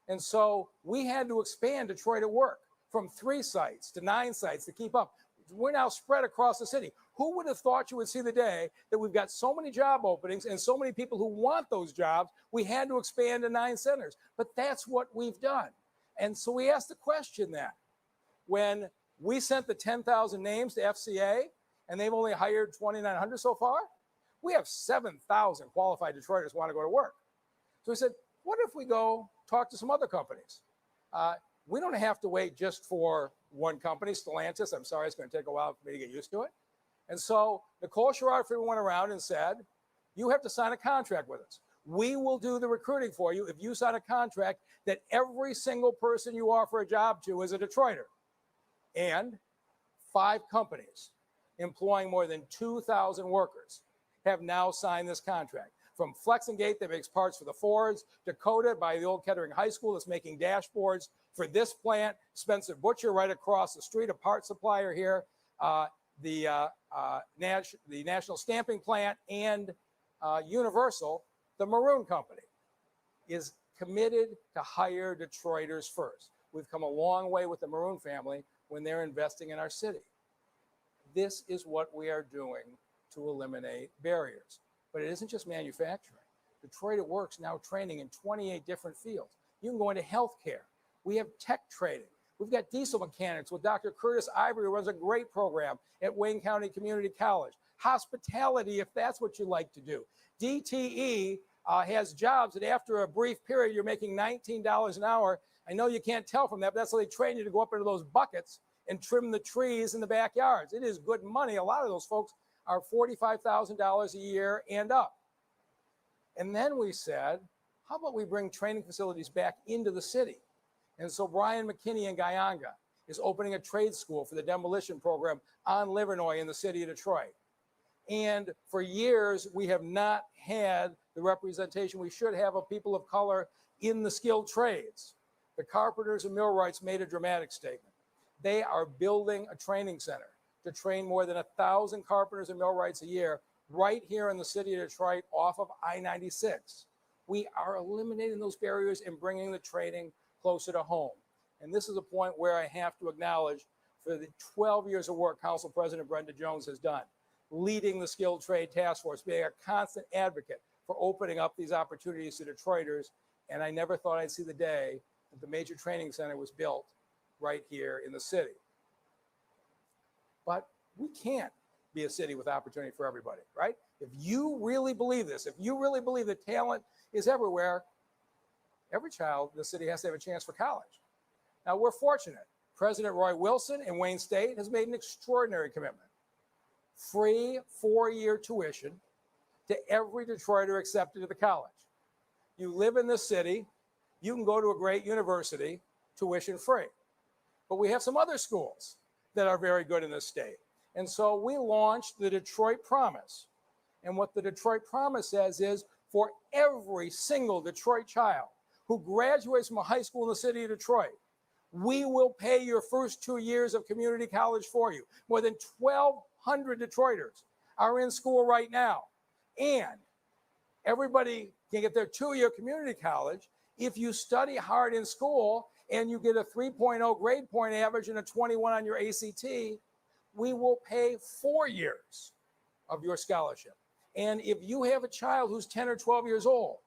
And so we had to expand Detroit at Work from 3 sites to 9 sites to keep up. We're now spread across the city. Who would have thought you would see the day that we've got so many job openings and so many people who want those jobs, we had to expand to 9 centers. But that's what we've done. And so we asked the question then, when we sent the 10,000 names to FCA and they've only hired 2,900 so far, we have 7,000 qualified Detroiters who want to go to work. So we said, what if we go talk to some other companies? We don't have to wait just for one company, Stellantis. I'm sorry, it's going to take a while for me to get used to it. And so Nicole Sherrod went around and said, you have to sign a contract with us. We will do the recruiting for you if you sign a contract that every single person you offer a job to is a Detroiter. And 5 companies employing more than 2,000 workers have now signed this contract. From Flexingate that makes parts for the Fords, Dakota by the old Kettering High School that's making dashboards for this plant, Spencer Butcher right across the street, a part supplier here, the National Stamping Plant, and Universal, the Maroon Company, is committed to hire Detroiters first. We've come a long way with the Maroon family when they're investing in our city. This is what we are doing to eliminate barriers. But it isn't just manufacturing. Detroit at Work's now training in 28 different fields. You can go into healthcare. We have tech trading. We've got diesel mechanics with Dr. Curtis Ivory, who runs a great program at Wayne County Community College. Hospitality, if that's what you like to do. DTE has jobs that after a brief period, you're making $19 an hour. I know you can't tell from that, but that's how they train you to go up into those buckets and trim the trees in the backyards. It is good money. A lot of those folks are $45,000 a year and up. And then we said, how about we bring training facilities back into the city? And so Brian McKinney in Guyanga is opening a trade school for the demolition program on Livernois in the city of Detroit. And for years, we have not had the representation we should have of people of color in the skilled trades. The carpenters and millwrights made a dramatic statement. They are building a training center to train more than 1,000 carpenters and millwrights a year right here in the city of Detroit off of I-96. We are eliminating those barriers and bringing the training closer to home. And this is a point where I have to acknowledge for the 12 years of work Council President Brenda Jones has done, leading the Skilled Trade Task Force, being a constant advocate for opening up these opportunities to Detroiters. And I never thought I'd see the day that the major training center was built right here in the city. But we can't be a city with opportunity for everybody, right? If you really believe this, if you really believe that talent is everywhere, every child in the city has to have a chance for college. Now, we're fortunate. President Roy Wilson in Wayne State has made an extraordinary commitment. Free 4-year tuition to every Detroiter accepted to the college. You live in this city, you can go to a great university tuition free. But we have some other schools that are very good in this state. And so we launched the Detroit Promise. And what the Detroit Promise says is for every single Detroit child who graduates from a high school in the city of Detroit, we will pay your first 2 years of community college for you. More than 1,200 Detroiters are in school right now. And everybody can get their 2-year community college if you study hard in school and you get a 3.0 grade point average and a 21 on your ACT, we will pay 4 years of your scholarship. And if you have a child who's 10 or 12 years old,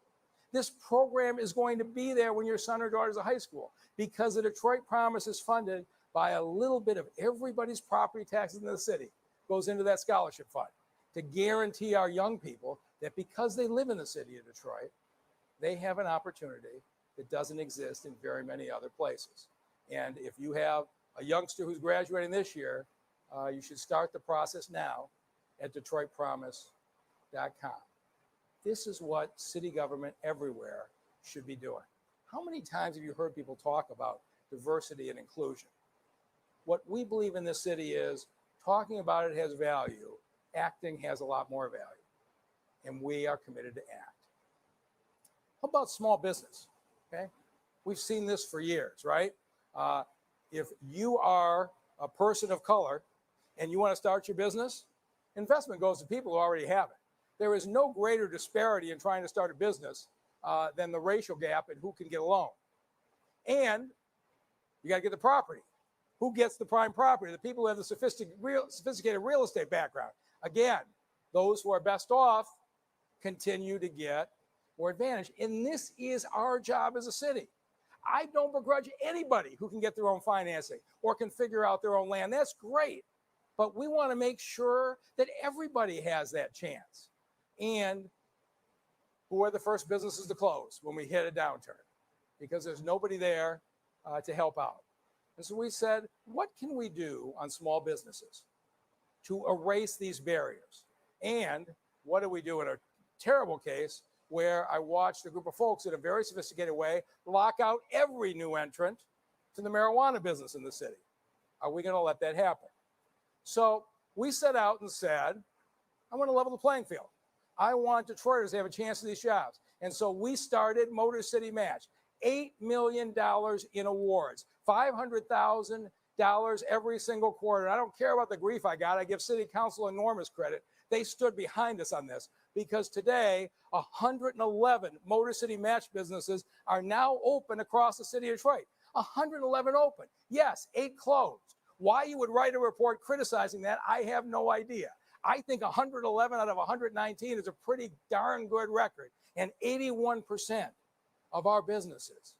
this program is going to be there when your son or daughter is in high school because the Detroit Promise is funded by a little bit of everybody's property taxes in the city goes into that scholarship fund to guarantee our young people that because they live in the city of Detroit, they have an opportunity that doesn't exist in very many other places. And if you have a youngster who's graduating this year, you should start the process now at DetroitPromise.com. This is what city government everywhere should be doing. How many times have you heard people talk about diversity and inclusion? What we believe in this city is talking about it has value, acting has a lot more value, and we are committed to act. How about small business? Okay, we've seen this for years, right? If you are a person of color and you want to start your business, investment goes to people who already have it. There is no greater disparity in trying to start a business than the racial gap in who can get a loan. And you got to get the property. Who gets the prime property? The people who have the sophisticated real estate background. Again, those who are best off continue to get more advantage. And this is our job as a city. I don't begrudge anybody who can get their own financing or can figure out their own land. That's great. But we want to make sure that everybody has that chance. And who are the first businesses to close when we hit a downturn? Because there's nobody there to help out. And so we said, what can we do on small businesses to erase these barriers? And what do we do in a terrible case where I watched a group of folks in a very sophisticated way lock out every new entrant to the marijuana business in the city? Are we going to let that happen? So we set out and said, I want to level the playing field. I want Detroiters to have a chance at these jobs. And so we started Motor City Match, $8 million in awards, $500,000 every single quarter. I don't care about the grief I got. I give City Council enormous credit. They stood behind us on this because today 111 Motor City Match businesses are now open across the city of Detroit. 111 open. Yes, 8 closed. Why you would write a report criticizing that, I have no idea. I think 111 out of 119 is a pretty darn good record. And 81% of our businesses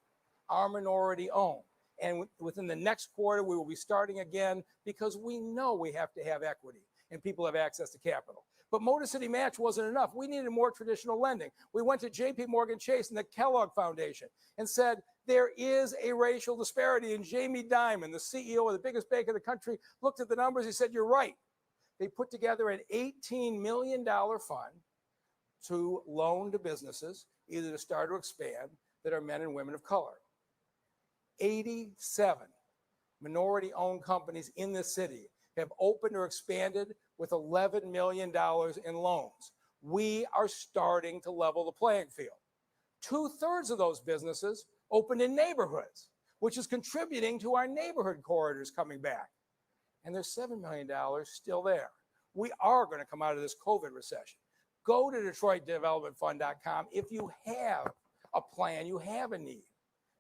are minority owned. And within the next quarter, we will be starting again because we know we have to have equity and people have access to capital. But Motor City Match wasn't enough. We needed more traditional lending. We went to JP Morgan Chase and the Kellogg Foundation and said, there is a racial disparity. And Jamie Dimon, the CEO of the biggest bank in the country, looked at the numbers. He said, you're right. They put together an $18 million fund to loan to businesses, either to start or expand, that are men and women of color. 87 minority-owned companies in this city have opened or expanded with $11 million in loans. We are starting to level the playing field. 2/3 of those businesses opened in neighborhoods, which is contributing to our neighborhood corridors coming back. And there's $7 million still there. We are going to come out of this COVID recession. Go to DetroitDevelopmentFund.com if you have a plan, you have a need,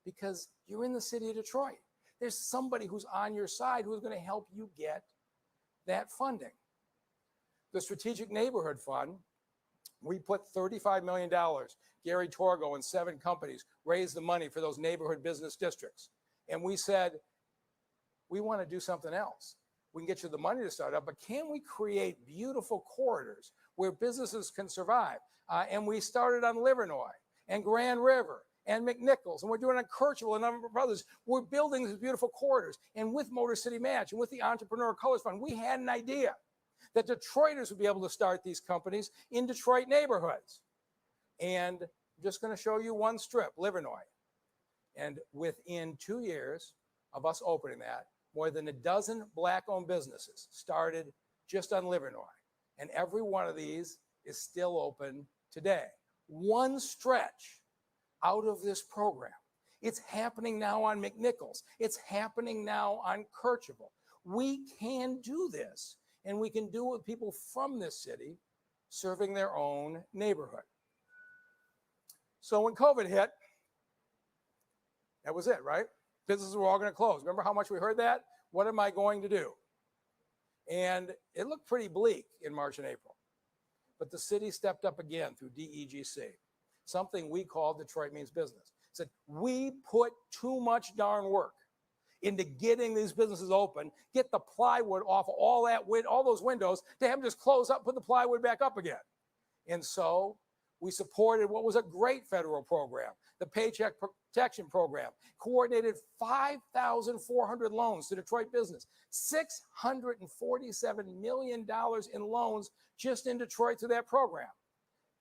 because you're in the city of Detroit. There's somebody who's on your side who's going to help you get that funding. The Strategic Neighborhood Fund, we put $35 million. Gary Torgo and 7 companies raised the money for those neighborhood business districts. And we said, we want to do something else. We can get you the money to start up, but can we create beautiful corridors where businesses can survive? And we started on Livernois and Grand River and McNichols, and we're doing it on Kirchville and a number of others. We're building these beautiful corridors. And with Motor City Match and with the Entrepreneur Colors Fund, we had an idea that Detroiters would be able to start these companies in Detroit neighborhoods. And I'm just going to show you one strip, Livernois. And within 2 years of us opening that, more than a dozen Black-owned businesses started just on Livernois. And every one of these is still open today. One stretch out of this program. It's happening now on McNichols. It's happening now on Kirchville. We can do this, and we can do it with people from this city serving their own neighborhood. So when COVID hit, that was it, right? Businesses were all going to close. Remember how much we heard that? What am I going to do? And it looked pretty bleak in March and April. But the city stepped up again through DEGC, something we called Detroit Means Business. Said, we put too much darn work into getting these businesses open, get the plywood off all those windows, to have them just close up, put the plywood back up again. And so we supported what was a great federal program, the Paycheck Protection Program, coordinated 5,400 loans to Detroit business, $647 million in loans just in Detroit through that program.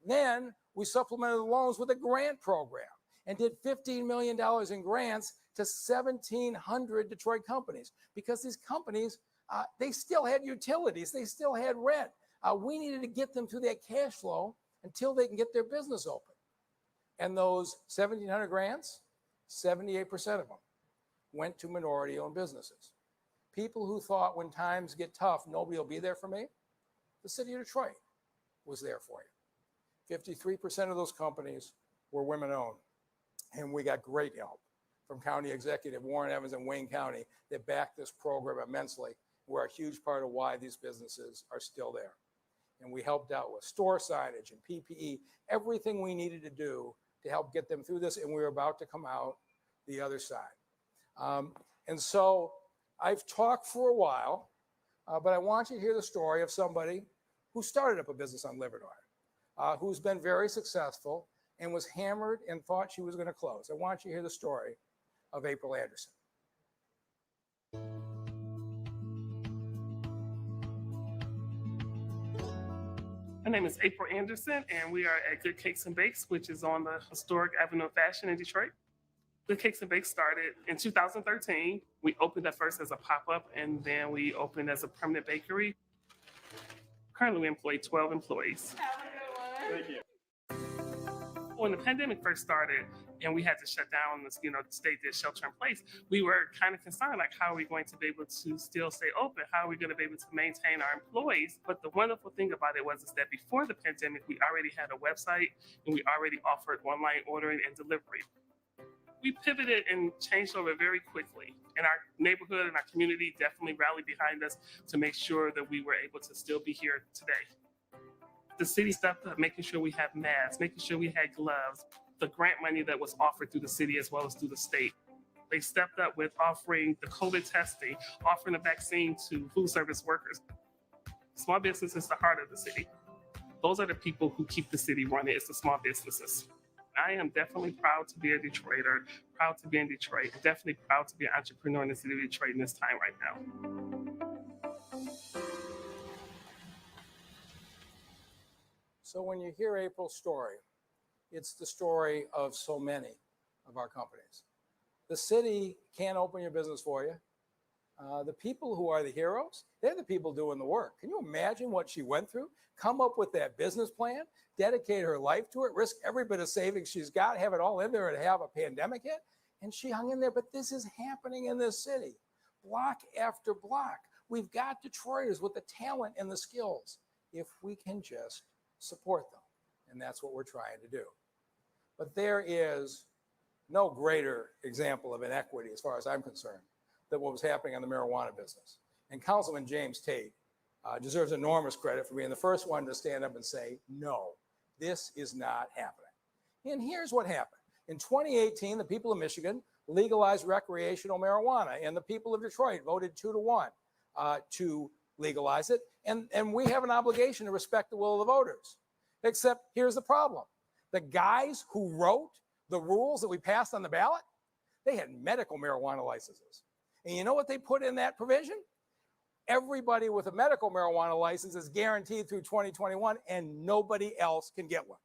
Then we supplemented the loans with a grant program and did $15 million in grants to 1,700 Detroit companies, because these companies, they still had utilities, they still had rent. We needed to get them through that cash flow until they can get their business open. And those 1,700 grants, 78% of them went to minority-owned businesses. People who thought when times get tough, nobody will be there for me. The city of Detroit was there for you. 53% of those companies were women-owned. And we got great help from County Executive Warren Evans and Wayne County that backed this program immensely. We're a huge part of why these businesses are still there. And we helped out with store signage and PPE, everything we needed to do to help get them through this. And we were about to come out the other side. And so I've talked for a while, but I want you to hear the story of somebody who started up a business on Livernois, who's been very successful and was hammered and thought she was going to close. I want you to hear the story of April Anderson. My name is April Anderson, and we are at Good Cakes and Bakes, which is on the historic Avenue of Fashion in Detroit. Good Cakes and Bakes started in 2013. We opened at first as a pop-up, and then we opened as a permanent bakery. Currently, we employ 12 employees. Thank you. When the pandemic first started and we had to shut down, the state did shelter in place, we were kind of concerned, like, how are we going to be able to still stay open? How are we going to be able to maintain our employees? But the wonderful thing about it was that before the pandemic, we already had a website and we already offered online ordering and delivery. We pivoted and changed over very quickly, and our neighborhood and our community definitely rallied behind us to make sure that we were able to still be here today. The city stepped up, making sure we had masks, making sure we had gloves, the grant money that was offered through the city as well as through the state. They stepped up with offering the COVID testing, offering the vaccine to food service workers. Small business is the heart of the city. Those are the people who keep the city running. It's the small businesses. I am definitely proud to be a Detroiter, proud to be in Detroit, definitely proud to be an entrepreneur in the city of Detroit in this time right now. So when you hear April's story, it's the story of so many of our companies. The city can't open your business for you. The people who are the heroes, they're the people doing the work. Can you imagine what she went through? Come up with that business plan, dedicate her life to it, risk every bit of savings she's got, have it all in there and have a pandemic hit. And she hung in there. But this is happening in this city, block after block. We've got Detroiters with the talent and the skills if we can just support them. And that's what we're trying to do. But there is no greater example of inequity, as far as I'm concerned, than what was happening in the marijuana business. And Councilman James Tate deserves enormous credit for being the first one to stand up and say, no, this is not happening. And here's what happened. In 2018, the people of Michigan legalized recreational marijuana, and the people of Detroit voted 2-1 to legalize it. And we have an obligation to respect the will of the voters. Except here's the problem. The guys who wrote the rules that we passed on the ballot, they had medical marijuana licenses. And you know what they put in that provision? Everybody with a medical marijuana license is guaranteed through 2021, and nobody else can get one.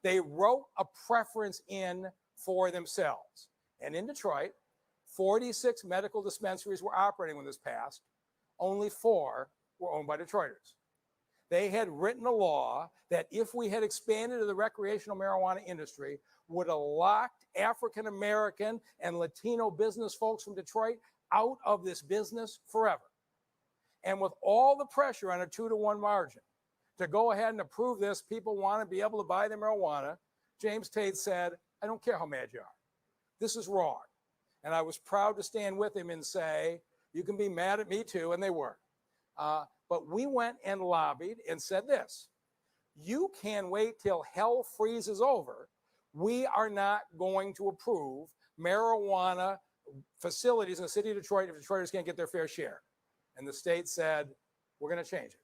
They wrote a preference in for themselves. And in Detroit, 46 medical dispensaries were operating when this passed. Only 4 were owned by Detroiters. They had written a law that if we had expanded to the recreational marijuana industry, would have locked African American and Latino business folks from Detroit out of this business forever. And with all the pressure on a 2-1 margin to go ahead and approve this, people want to be able to buy their marijuana. James Tate said, I don't care how mad you are. This is wrong. And I was proud to stand with him and say, you can be mad at me too, and they were. But we went and lobbied and said this, you can wait till hell freezes over. We are not going to approve marijuana facilities in the city of Detroit if Detroiters can't get their fair share. And the state said, we're going to change it.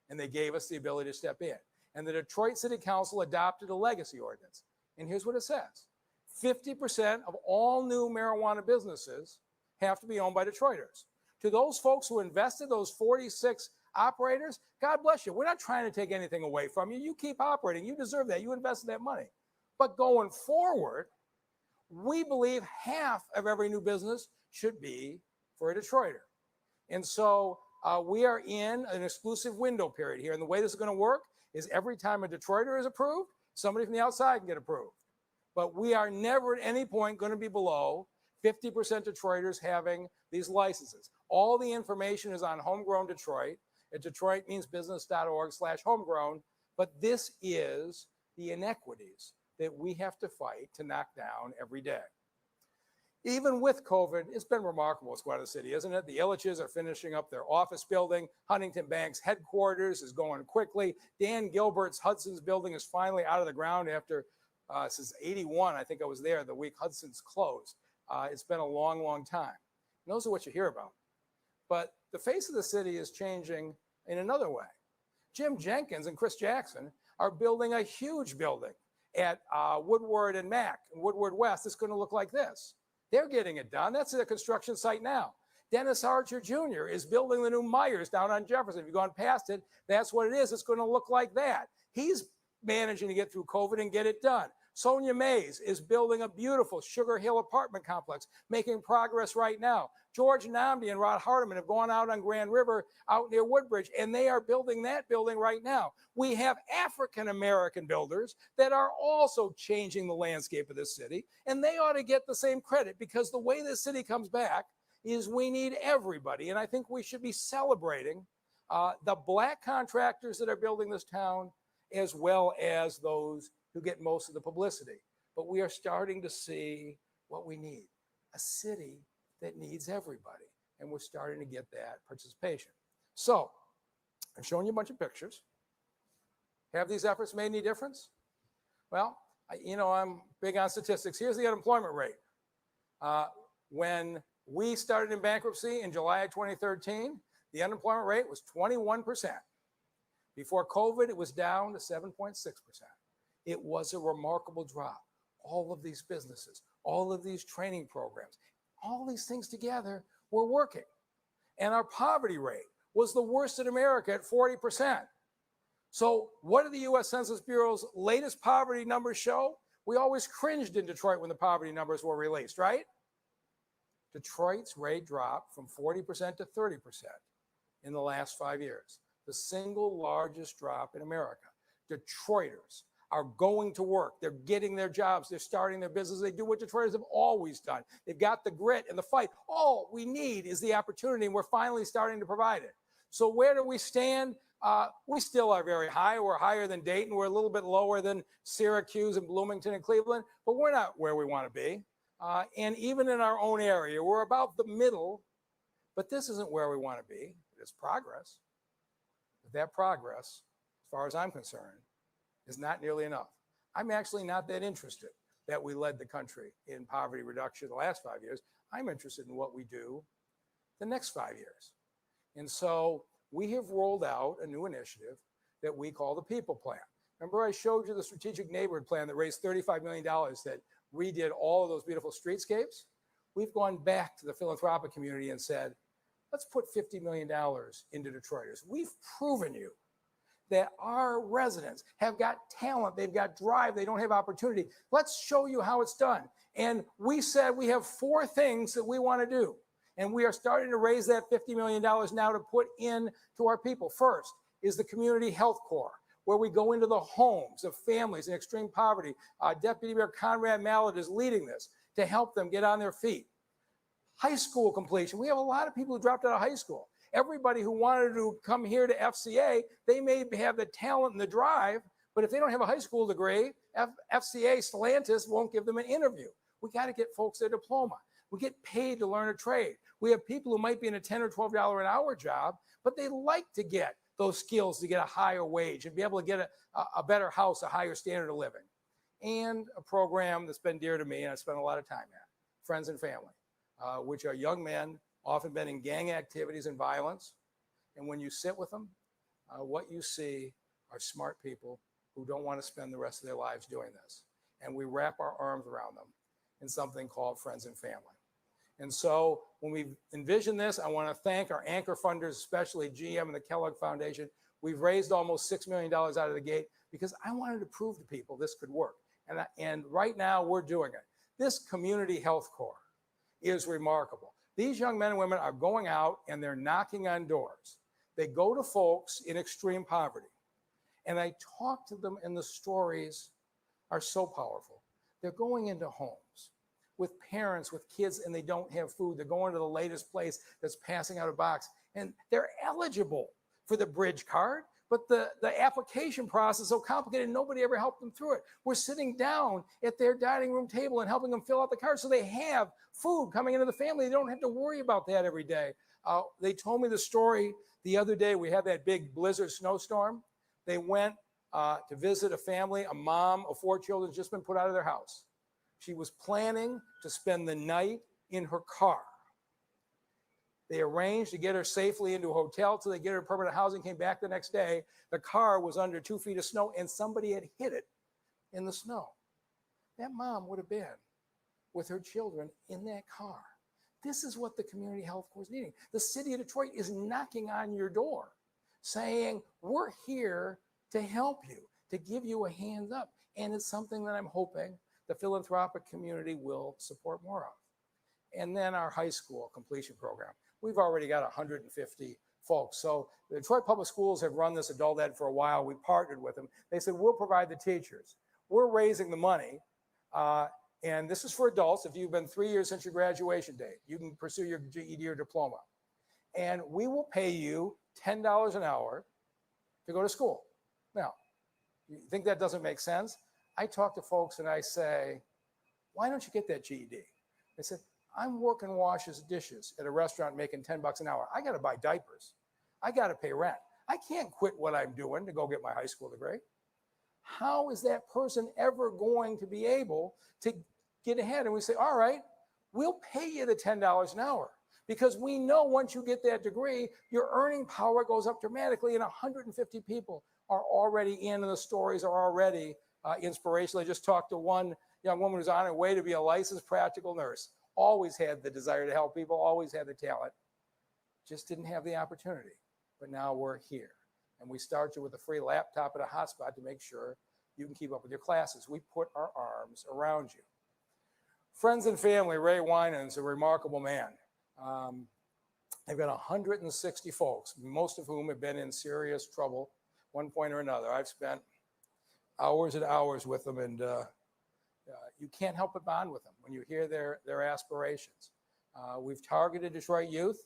And they gave us the ability to step in. And the Detroit City Council adopted a legacy ordinance. And here's what it says. 50% of all new marijuana businesses have to be owned by Detroiters. To those folks who invested, those 46 operators, God bless you. We're not trying to take anything away from you. You keep operating. You deserve that. You invested that money. But going forward, we believe half of every new business should be for a Detroiter. And so we are in an exclusive window period here. And the way this is going to work is every time a Detroiter is approved, somebody from the outside can get approved. But we are never at any point going to be below 50% Detroiters having these licenses. All the information is on Homegrown Detroit at detroitmeansbusiness.org/homegrown. But this is the inequities that we have to fight to knock down every day. Even with COVID, it's been remarkable what's going on in the city, isn't it? The Illiches are finishing up their office building. Huntington Bank's headquarters is going quickly. Dan Gilbert's Hudson's building is finally out of the ground after, since 81, I think I was there the week Hudson's closed. It's been a long, long time. And those are what you hear about. But the face of the city is changing in another way. Jim Jenkins and Chris Jackson are building a huge building at Woodward and Mack, Woodward West. It's going to look like this. They're getting it done. That's a construction site now. Dennis Archer Jr. is building the new Myers down on Jefferson. If you've gone past it, that's what it is. It's going to look like that. He's managing to get through COVID and get it done. Sonia Mays is building a beautiful Sugar Hill apartment complex, making progress right now. George Namdi and Rod Hardiman have gone out on Grand River out near Woodbridge, and they are building that building right now. We have African-American builders that are also changing the landscape of this city, and they ought to get the same credit because the way this city comes back is we need everybody. And I think we should be celebrating the Black contractors that are building this town as well as those who get most of the publicity. But we are starting to see what we need, a city that needs everybody. And we're starting to get that participation. So I'm showing you a bunch of pictures. Have these efforts made any difference? Well, I'm big on statistics. Here's the unemployment rate. When we started in bankruptcy in July of 2013, the unemployment rate was 21%. Before COVID, it was down to 7.6%. It was a remarkable drop. All of these businesses, all of these training programs, all these things together were working. And our poverty rate was the worst in America at 40%. So what do the US Census Bureau's latest poverty numbers show? We always cringed in Detroit when the poverty numbers were released, right? Detroit's rate dropped from 40% to 30% in the last 5 years, the single largest drop in America. Detroiters are going to work. They're getting their jobs. They're starting their business. They do what Detroiters have always done. They've got the grit and the fight. All we need is the opportunity, and we're finally starting to provide it. So where do we stand? We still are very high. We're higher than Dayton. We're a little bit lower than Syracuse and Bloomington and Cleveland, but we're not where we want to be. And even in our own area, we're about the middle, but this isn't where we want to be. It's progress. But that progress, as far as I'm concerned, is not nearly enough. I'm actually not that interested that we led the country in poverty reduction the last 5 years. I'm interested in what we do the next 5 years. And so we have rolled out a new initiative that we call the People Plan. Remember I showed you the strategic neighborhood plan that raised $35 million that redid all of those beautiful streetscapes? We've gone back to the philanthropic community and said, let's put $50 million into Detroiters. We've proven you that our residents have got talent, they've got drive, they don't have opportunity. Let's show you how it's done. And we said we have 4 things that we want to do. And we are starting to raise that $50 million now to put in to our people. First is the Community Health Corps, where we go into the homes of families in extreme poverty. Deputy Mayor Conrad Mallett is leading this to help them get on their feet. High school completion. We have a lot of people who dropped out of high school. Everybody who wanted to come here to FCA, they may have the talent and the drive, but if they don't have a high school degree, FCA, Stellantis won't give them an interview. We got to get folks their diploma. We get paid to learn a trade. We have people who might be in a $10 or $12 an hour job, but they like to get those skills to get a higher wage and be able to get a better house, a higher standard of living. And a program that's been dear to me and I spent a lot of time at, Friends and Family, which are young men, often been in gang activities and violence. And when you sit with them, what you see are smart people who don't want to spend the rest of their lives doing this. And we wrap our arms around them in something called Friends and Family. And so when we envision this, I want to thank our anchor funders, especially GM and the Kellogg Foundation. We've raised almost $6 million out of the gate because I wanted to prove to people this could work. And right now we're doing it. This Community Health Corps is remarkable. These young men and women are going out and they're knocking on doors. They go to folks in extreme poverty. And I talk to them, and the stories are so powerful. They're going into homes with parents, with kids, and they don't have food. They're going to the latest place that's passing out a box. And they're eligible for the bridge card, but the application process is so complicated, nobody ever helped them through it. We're sitting down at their dining room table and helping them fill out the card so they have food coming into the family. They don't have to worry about that every day. They told me the story the other day. We had that big blizzard snowstorm. They went to visit a family, a mom of 4 children, just been put out of their house. She was planning to spend the night in her car. They arranged to get her safely into a hotel till they get her permanent housing, came back the next day. The car was under 2 feet of snow and somebody had hit it in the snow. That mom would have been with her children in that car. This is what the Community Health Corps is needing. The city of Detroit is knocking on your door saying, we're here to help you, to give you a hand up. And it's something that I'm hoping the philanthropic community will support more of. And then our high school completion program. We've already got 150 folks. So the Detroit Public Schools have run this adult ed for a while. We partnered with them. They said, we'll provide the teachers. We're raising the money. And this is for adults. If you've been 3 years since your graduation date, you can pursue your GED or diploma. And we will pay you $10 an hour to go to school. Now, you think that doesn't make sense? I talk to folks and I say, why don't you get that GED? They said, I'm working washes dishes at a restaurant making $10 an hour. I got to buy diapers. I got to pay rent. I can't quit what I'm doing to go get my high school degree. How is that person ever going to be able to get ahead? And we say, all right, we'll pay you the $10 an hour because we know once you get that degree, your earning power goes up dramatically, and 150 people are already in, and the stories are already inspirational. I just talked to one young woman who's on her way to be a licensed practical nurse, always had the desire to help people, always had the talent, just didn't have the opportunity. But now we're here, and we start you with a free laptop and a hotspot to make sure you can keep up with your classes. We put our arms around you. Friends and family, Ray Winans, a remarkable man. I've got 160 folks, most of whom have been in serious trouble one point or another. I've spent hours and hours with them, and you can't help but bond with them when you hear their aspirations. We've targeted Detroit youth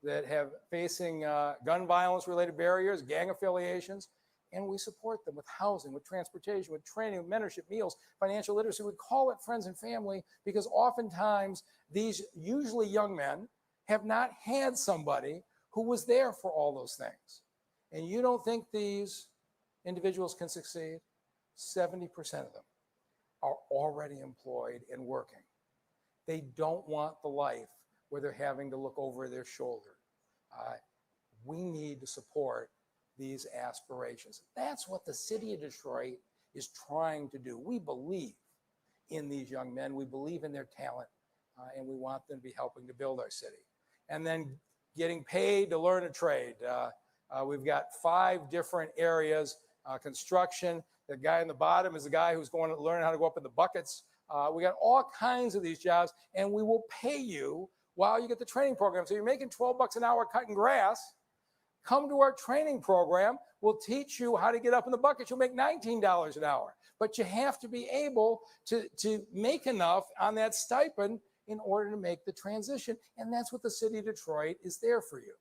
that have facing gun violence related barriers, gang affiliations, and we support them with housing, with transportation, with training, with mentorship, meals, financial literacy. We call it friends and family because oftentimes these usually young men have not had somebody who was there for all those things. And you don't think these individuals can succeed? 70% of them are already employed and working. They don't want the life where they're having to look over their shoulder. We need to support these aspirations. That's what the city of Detroit is trying to do. We believe in these young men. We believe in their talent, and we want them to be helping to build our city. And then getting paid to learn a trade. We've got 5 different areas. Construction, the guy in the bottom is the guy who's going to learn how to go up in the buckets. We got all kinds of these jobs, and we will pay you while you get the training program. So you're making $12 an hour cutting grass. Come to our training program. We'll teach you how to get up in the buckets. You'll make $19 an hour. But you have to be able to make enough on that stipend in order to make the transition. And that's what the city of Detroit is there for you.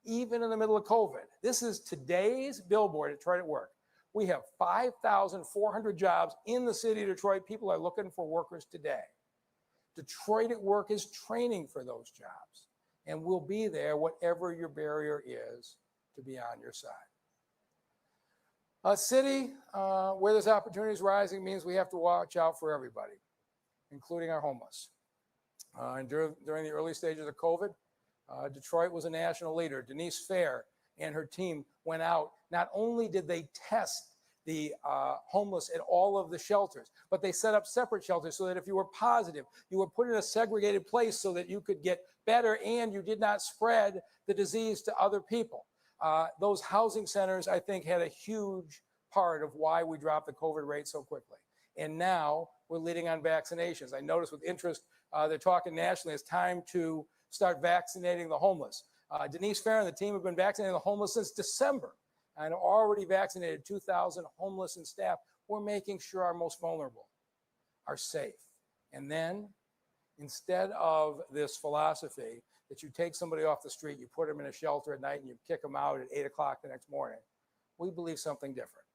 Even in the middle of COVID. This is today's billboard at Detroit at Work. We have 5,400 jobs in the city of Detroit. People are looking for workers today. Detroit at Work is training for those jobs. And we'll be there, whatever your barrier is, to be on your side. A city where there's opportunities rising means we have to watch out for everybody, including our homeless. And during the early stages of COVID, Detroit was a national leader. Denise Fair and her team went out. Not only did they test the homeless at all of the shelters, but they set up separate shelters so that if you were positive, you were put in a segregated place so that you could get better and you did not spread the disease to other people. Those housing centers, I think, had a huge part of why we dropped the COVID rate so quickly. And now we're leading on vaccinations. I noticed with interest, they're talking nationally, it's time to start vaccinating the homeless. Denise Fair and the team have been vaccinating the homeless since December and already vaccinated 2,000 homeless and staff. We're making sure our most vulnerable are safe. And then, instead of this philosophy that you take somebody off the street, you put them in a shelter at night and you kick them out at 8 o'clock the next morning, we believe something different.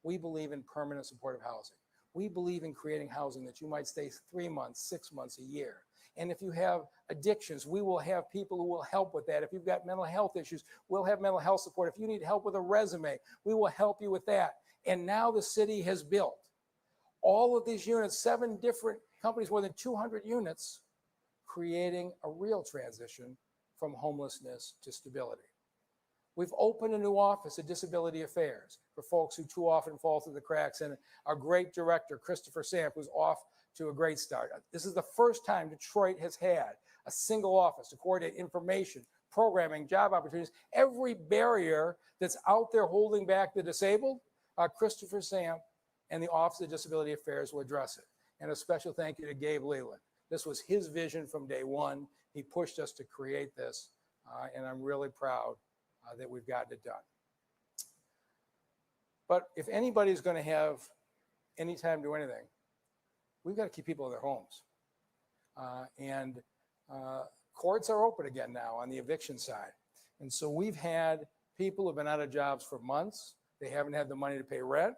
We believe in permanent supportive housing. We believe in creating housing that you might stay 3 months, 6 months, a year. And if you have addictions, we will have people who will help with that. If you've got mental health issues, we'll have mental health support. If you need help with a resume, we will help you with that. And now the city has built all of these units, 7 different companies, more than 200 units, creating a real transition from homelessness to stability. We've opened a new office of disability affairs for folks who too often fall through the cracks. And our great director, Christopher Samp, who's off to a great start. This is the first time Detroit has had a single office to coordinate information, programming, job opportunities, every barrier that's out there holding back the disabled. Christopher Samp and the Office of Disability Affairs will address it. And a special thank you to Gabe Leland. This was his vision from day one. He pushed us to create this, and I'm really proud that we've gotten it done. But if anybody's going to have any time to do anything, we've got to keep people in their homes. Courts are open again now on the eviction side. And so we've had people who've been out of jobs for months. They haven't had the money to pay rent.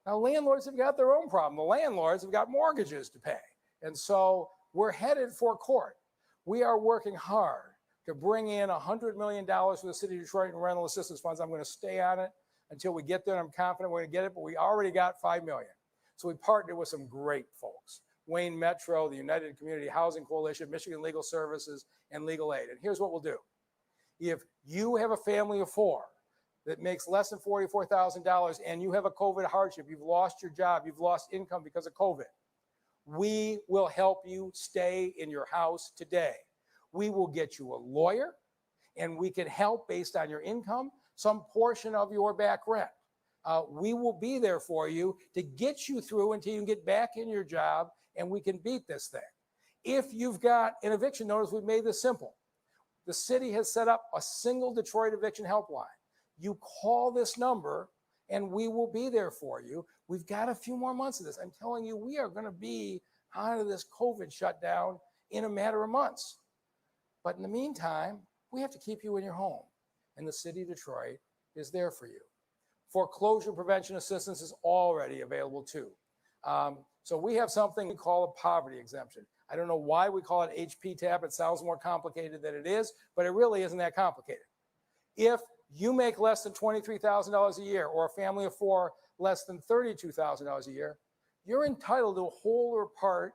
Now landlords have got their own problem. The landlords have got mortgages to pay. And so we're headed for court. We are working hard to bring in $100 million for the city of Detroit in rental assistance funds. I'm going to stay on it until we get there. I'm confident we're going to get it, but we already got $5 million. So we partnered with some great folks. Wayne Metro, the United Community Housing Coalition, Michigan Legal Services, and Legal Aid. And here's what we'll do. If you have a family of 4 that makes less than $44,000 and you have a COVID hardship, you've lost your job, you've lost income because of COVID, we will help you stay in your house today. We will get you a lawyer, and we can help based on your income, some portion of your back rent. We will be there for you to get you through until you can get back in your job, and we can beat this thing. If you've got an eviction notice, we've made this simple. The city has set up a single Detroit eviction helpline. You call this number and we will be there for you. We've got a few more months of this. I'm telling you, we are going to be out of this COVID shutdown in a matter of months. But in the meantime, we have to keep you in your home, and the city of Detroit is there for you. Foreclosure prevention assistance is already available too. So we have something we call a poverty exemption. I don't know why we call it HPTAP. It sounds more complicated than it is, but it really isn't that complicated. If you make less than $23,000 a year, or a family of 4 less than $32,000 a year, you're entitled to a whole or part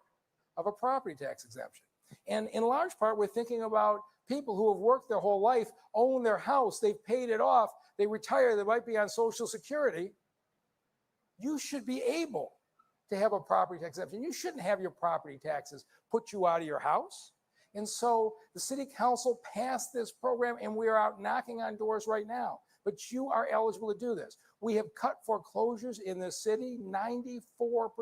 of a property tax exemption. And in large part, we're thinking about people who have worked their whole life, own their house, they've paid it off, they retire, they might be on Social Security. You should be able to have a property tax exemption. You shouldn't have your property taxes put you out of your house. And so the city council passed this program, and we are out knocking on doors right now. But you are eligible to do this. We have cut foreclosures in this city 94%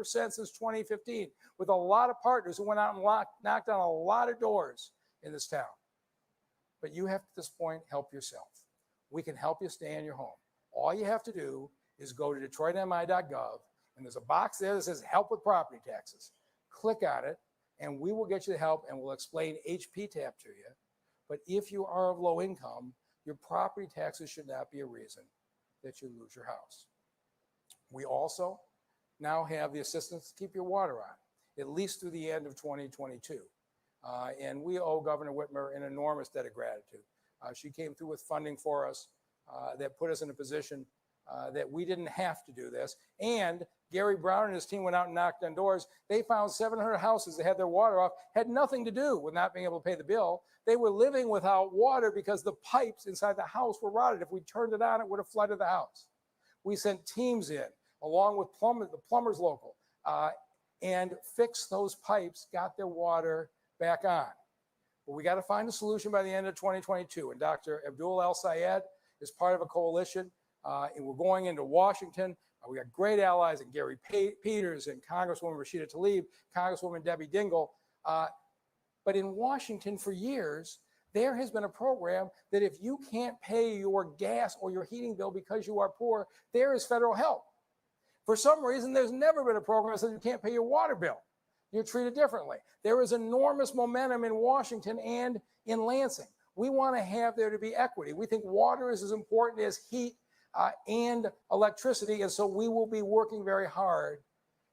since 2015, with a lot of partners who went out and knocked on a lot of doors in this town. But you have, at this point, help yourself. We can help you stay in your home. All you have to do is go to DetroitMI.gov, and there's a box there that says help with property taxes. Click on it, and we will get you the help, and we'll explain HPTAP to you. But if you are of low income, your property taxes should not be a reason that you lose your house. We also now have the assistance to keep your water on, at least through the end of 2022. And we owe Governor Whitmer an enormous debt of gratitude. She came through with funding for us that put us in a position that we didn't have to do this. And Gary Brown and his team went out and knocked on doors. They found 700 houses that had their water off, had nothing to do with not being able to pay the bill. They were living without water because the pipes inside the house were rotted. If we turned it on, it would have flooded the house. We sent teams in, along with the plumbers local, and fixed those pipes, got their water back on. But we got to find a solution by the end of 2022. And Dr. Abdul El-Sayed is part of a coalition, and we're going into Washington. We got great allies in Gary Peters and Congresswoman Rashida Tlaib, Congresswoman Debbie Dingell. But in Washington for years, there has been a program that if you can't pay your gas or your heating bill because you are poor, there is federal help. For some reason, there's never been a program that says you can't pay your water bill. You're treated differently. There is enormous momentum in Washington and in Lansing. We want to have there to be equity. We think water is as important as heat and electricity. And so we will be working very hard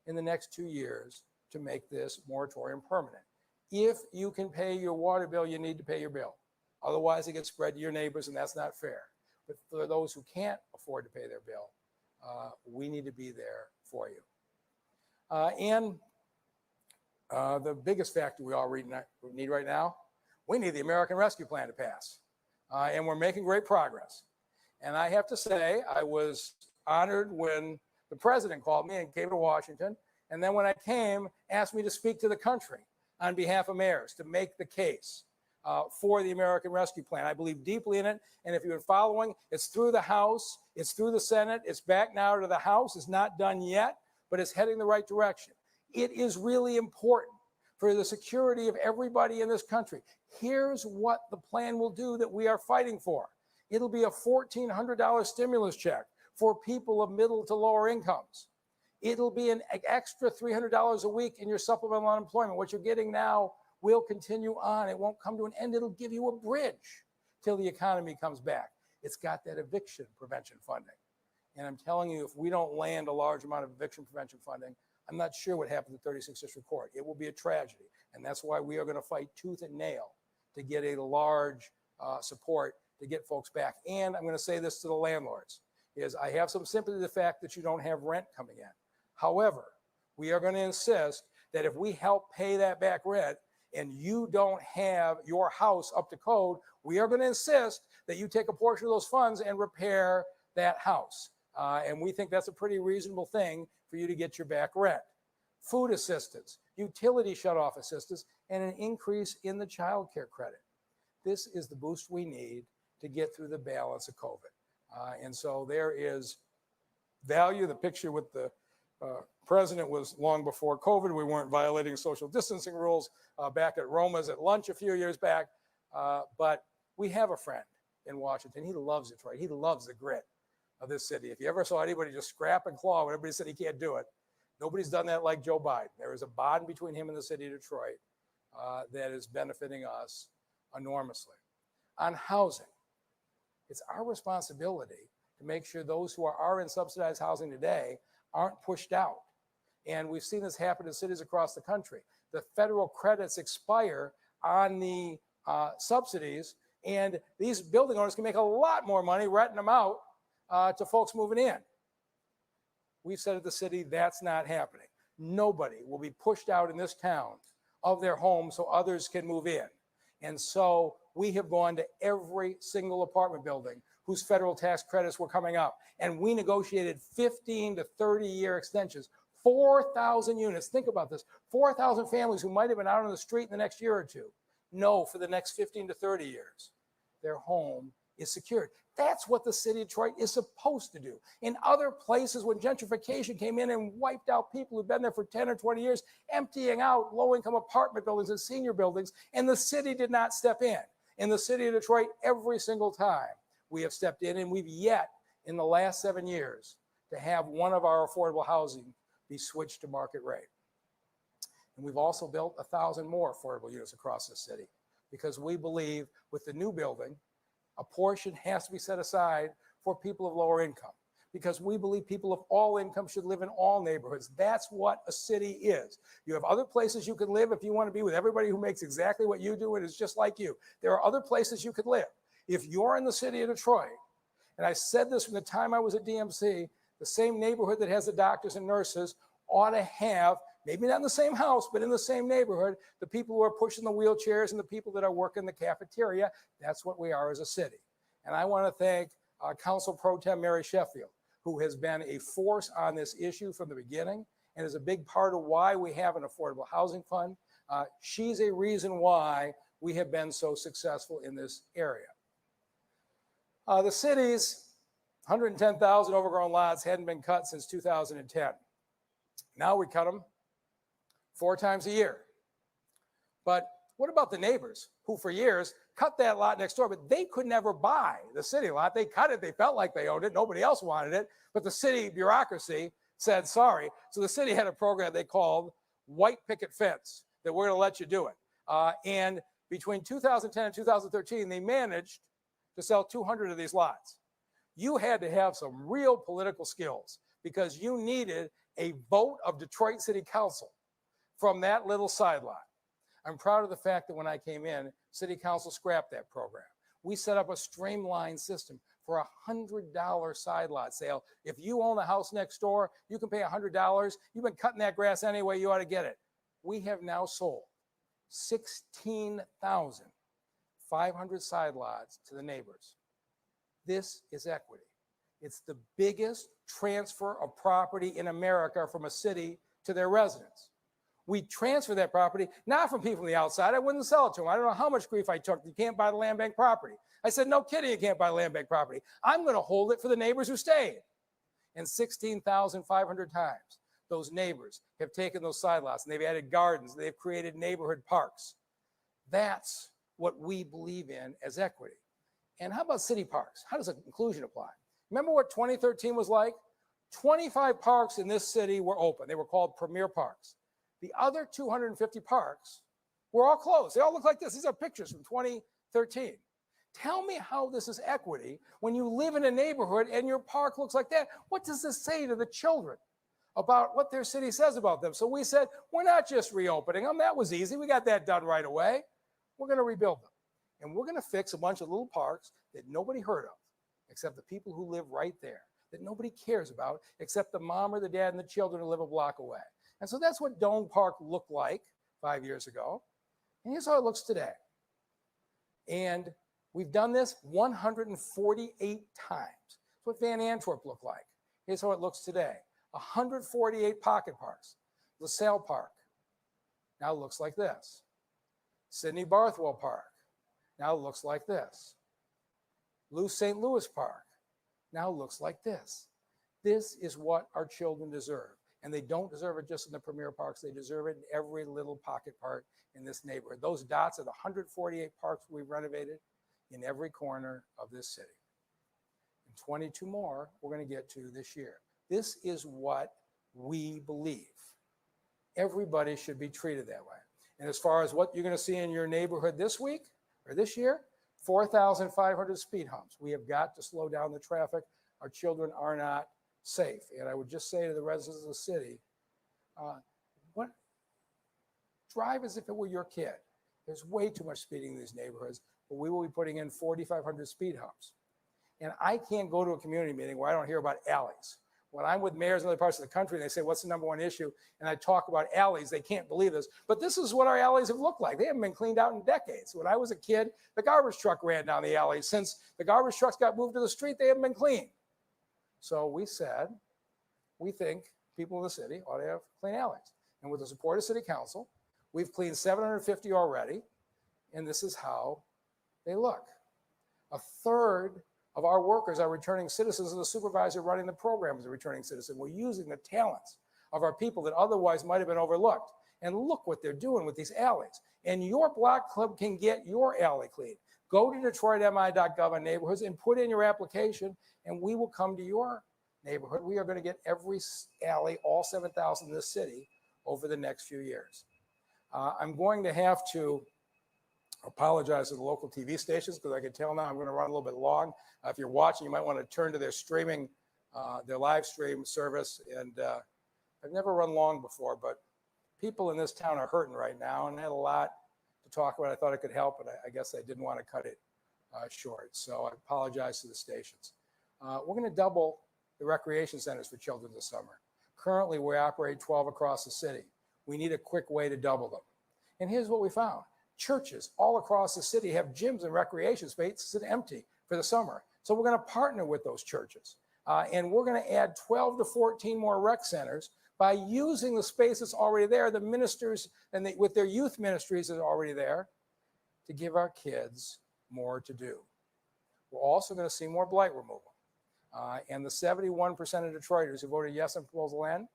in the next 2 years to make this moratorium permanent. If you can pay your water bill, you need to pay your bill. Otherwise, it gets spread to your neighbors, and that's not fair. But for those who can't afford to pay their bill, we need to be there for you. The biggest factor we all need right now, we need the American Rescue Plan to pass. And we're making great progress. And I have to say, I was honored when the president called me and came to Washington. And then when I came, asked me to speak to the country on behalf of mayors to make the case for the American Rescue Plan. I believe deeply in it. And if you've been following, it's through the House, it's through the Senate, it's back now to the House. It's not done yet, but it's heading the right direction. It is really important for the security of everybody in this country. Here's what the plan will do that we are fighting for. It'll be a $1,400 stimulus check for people of middle to lower incomes. It'll be an extra $300 a week in your supplemental unemployment. What you're getting now will continue on. It won't come to an end. It'll give you a bridge till the economy comes back. It's got that eviction prevention funding. And I'm telling you, if we don't land a large amount of eviction prevention funding, I'm not sure what happens at 36th District Court. It will be a tragedy. And that's why we are going to fight tooth and nail to get a large support to get folks back. And I'm going to say this to the landlords, is I have some sympathy to the fact that you don't have rent coming in. However, we are going to insist that if we help pay that back rent and you don't have your house up to code, we are going to insist that you take a portion of those funds and repair that house. And we think that's a pretty reasonable thing for you to get your back rent. Food assistance, utility shutoff assistance, and an increase in the child care credit. This is the boost we need to get through the balance of COVID. And so there is value. The picture with the president was long before COVID. We weren't violating social distancing rules back at Roma's at lunch a few years back. But we have a friend in Washington. He loves Detroit. He loves the grit of this city. If you ever saw anybody just scrap and claw when everybody said he can't do it, nobody's done that like Joe Biden. There is a bond between him and the city of Detroit that is benefiting us enormously. On housing, it's our responsibility to make sure those who are in subsidized housing today aren't pushed out. And we've seen this happen in cities across the country. The federal credits expire on the subsidies, and these building owners can make a lot more money renting them out to folks moving in. We've said at the city that's not happening. Nobody will be pushed out in this town of their home so others can move in. And so we have gone to every single apartment building whose federal tax credits were coming up, and we negotiated 15 to 30-year extensions, 4,000 units. Think about this, 4,000 families who might have been out on the street in the next year or two know for the next 15 to 30 years, their home is secured. That's what the city of Detroit is supposed to do. In other places, when gentrification came in and wiped out people who've been there for 10 or 20 years, emptying out low-income apartment buildings and senior buildings, and the city did not step in. In the city of Detroit, every single time we have stepped in, and we've yet, in the last 7 years, to have one of our affordable housing be switched to market rate. And we've also built 1,000 more affordable units across the city because we believe with the new building, a portion has to be set aside for people of lower income because we believe people of all incomes should live in all neighborhoods. That's what a city is. You have other places you can live if you want to be with everybody who makes exactly what you do and is just like you. There are other places you could live. If you're in the city of Detroit, and I said this from the time I was at DMC, the same neighborhood that has the doctors and nurses ought to have, maybe not in the same house, but in the same neighborhood, the people who are pushing the wheelchairs and the people that are working the cafeteria. That's what we are as a city. And I want to thank Council Pro Tem Mary Sheffield, who has been a force on this issue from the beginning and is a big part of why we have an affordable housing fund. She's a reason why we have been so successful in this area. The city's 110,000 overgrown lots hadn't been cut since 2010. Now we cut them 4 times a year. But what about the neighbors who for years cut that lot next door, but they could never buy the city lot? They cut it, they felt like they owned it, nobody else wanted it, but the city bureaucracy said sorry. So the city had a program they called White Picket Fence, that we're gonna let you do it. And between 2010 and 2013, they managed to sell 200 of these lots. You had to have some real political skills because you needed a vote of Detroit City Council from that little side lot. I'm proud of the fact that when I came in, City Council scrapped that program. We set up a streamlined system for a $100 side lot sale. If you own the house next door, you can pay $100. You've been cutting that grass anyway, you ought to get it. We have now sold 16,500 side lots to the neighbors. This is equity. It's the biggest transfer of property in America from a city to their residents. We transfer that property, not from people from the outside. I wouldn't sell it to them. I don't know how much grief I took. You can't buy the land bank property. I said, no kidding, you can't buy land bank property. I'm going to hold it for the neighbors who stayed. And 16,500 times, those neighbors have taken those side lots and they've added gardens. They've created neighborhood parks. That's what we believe in as equity. And how about city parks? How does inclusion apply? Remember what 2013 was like? 25 parks in this city were open. They were called premier parks. The other 250 parks were all closed. They all look like this. These are pictures from 2013. Tell me how this is equity when you live in a neighborhood and your park looks like that. What does this say to the children about what their city says about them? So we said, we're not just reopening them. That was easy. We got that done right away. We're going to rebuild them. And we're going to fix a bunch of little parks that nobody heard of, except the people who live right there, that nobody cares about, except the mom or the dad and the children who live a block away. And so that's what Doane Park looked like 5 years ago. And here's how it looks today. And we've done this 148 times. That's what Van Antwerp looked like. Here's how it looks today. 148 pocket parks. LaSalle Park now looks like this. Sidney Barthwell Park now looks like this. St. Louis Park now looks like this. This is what our children deserve. And they don't deserve it just in the premier parks. They deserve it in every little pocket park in this neighborhood. Those dots are the 148 parks we've renovated in every corner of this city. And 22 more we're going to get to this year. This is what we believe. Everybody should be treated that way. And as far as what you're going to see in your neighborhood this week or this year, 4,500 speed humps. We have got to slow down the traffic. Our children are not safe. And I would just say to the residents of the city, drive as if it were your kid. There's way too much speeding in these neighborhoods, but we will be putting in 4,500 speed humps. And I can't go to a community meeting where I don't hear about alleys. When I'm with mayors in other parts of the country and they say, what's the number one issue? And I talk about alleys, they can't believe this. But this is what our alleys have looked like. They haven't been cleaned out in decades. When I was a kid, the garbage truck ran down the alley. Since the garbage trucks got moved to the street, they haven't been cleaned. So we said, we think people in the city ought to have clean alleys. And with the support of City Council, we've cleaned 750 already. And this is how they look. A third of our workers are returning citizens, and the supervisor running the program is a returning citizen. We're using the talents of our people that otherwise might have been overlooked. And look what they're doing with these alleys. And your block club can get your alley clean. Go to DetroitMI.gov on neighborhoods and put in your application, and we will come to your neighborhood. We are going to get every alley, all 7,000 in this city, over the next few years. I'm going to have to apologize to the local TV stations because I can tell now I'm going to run a little bit long. If you're watching, you might want to turn to their streaming, their live stream service. And I've never run long before, but people in this town are hurting right now, and I had a lot to talk about. I thought I could help, but I guess I didn't want to cut it short. So I apologize to the stations. We're going to double the recreation centers for children this summer. Currently, we operate 12 across the city. We need a quick way to double them. And here's what we found. Churches all across the city have gyms and recreation spaces that are empty for the summer. So we're going to partner with those churches. And we're going to add 12 to 14 more rec centers by using the space that's already there. The ministers and with their youth ministries that are already there to give our kids more to do. We're also going to see more blight removal. And the 71% of Detroiters who voted yes on Proposal N,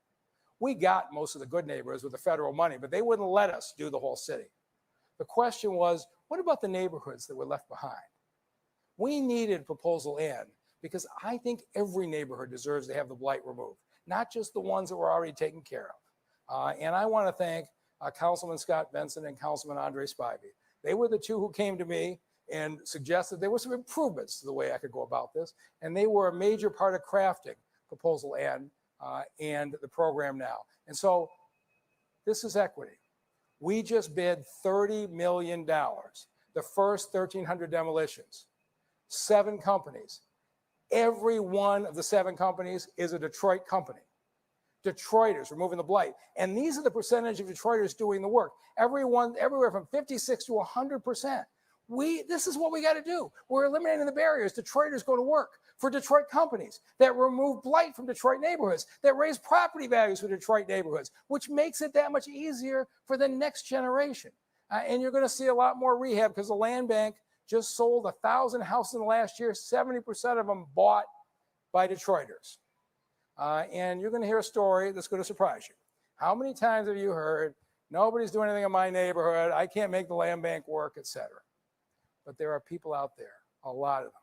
we got most of the good neighborhoods with the federal money, but they wouldn't let us do the whole city. The question was, what about the neighborhoods that were left behind? We needed Proposal N because I think every neighborhood deserves to have the blight removed, not just the ones that were already taken care of. And I want to thank Councilman Scott Benson and Councilman Andre Spivey. They were the two who came to me and suggested there were some improvements to the way I could go about this. And they were a major part of crafting Proposal N and the program now. And so this is equity. We just bid $30 million, the first 1,300 demolitions, 7 companies. Every one of the 7 companies is a Detroit company. Detroiters removing the blight. And these are the percentage of Detroiters doing the work. Everyone, everywhere from 56 to 100%. This is what we got to do. We're eliminating the barriers. Detroiters go to work for Detroit companies that remove blight from Detroit neighborhoods, that raise property values for Detroit neighborhoods, which makes it that much easier for the next generation. And you're going to see a lot more rehab because the land bank just sold 1,000 houses in the last year, 70% of them bought by Detroiters. And you're going to hear a story that's going to surprise you. How many times have you heard, nobody's doing anything in my neighborhood, I can't make the land bank work, etc. But there are people out there, a lot of them,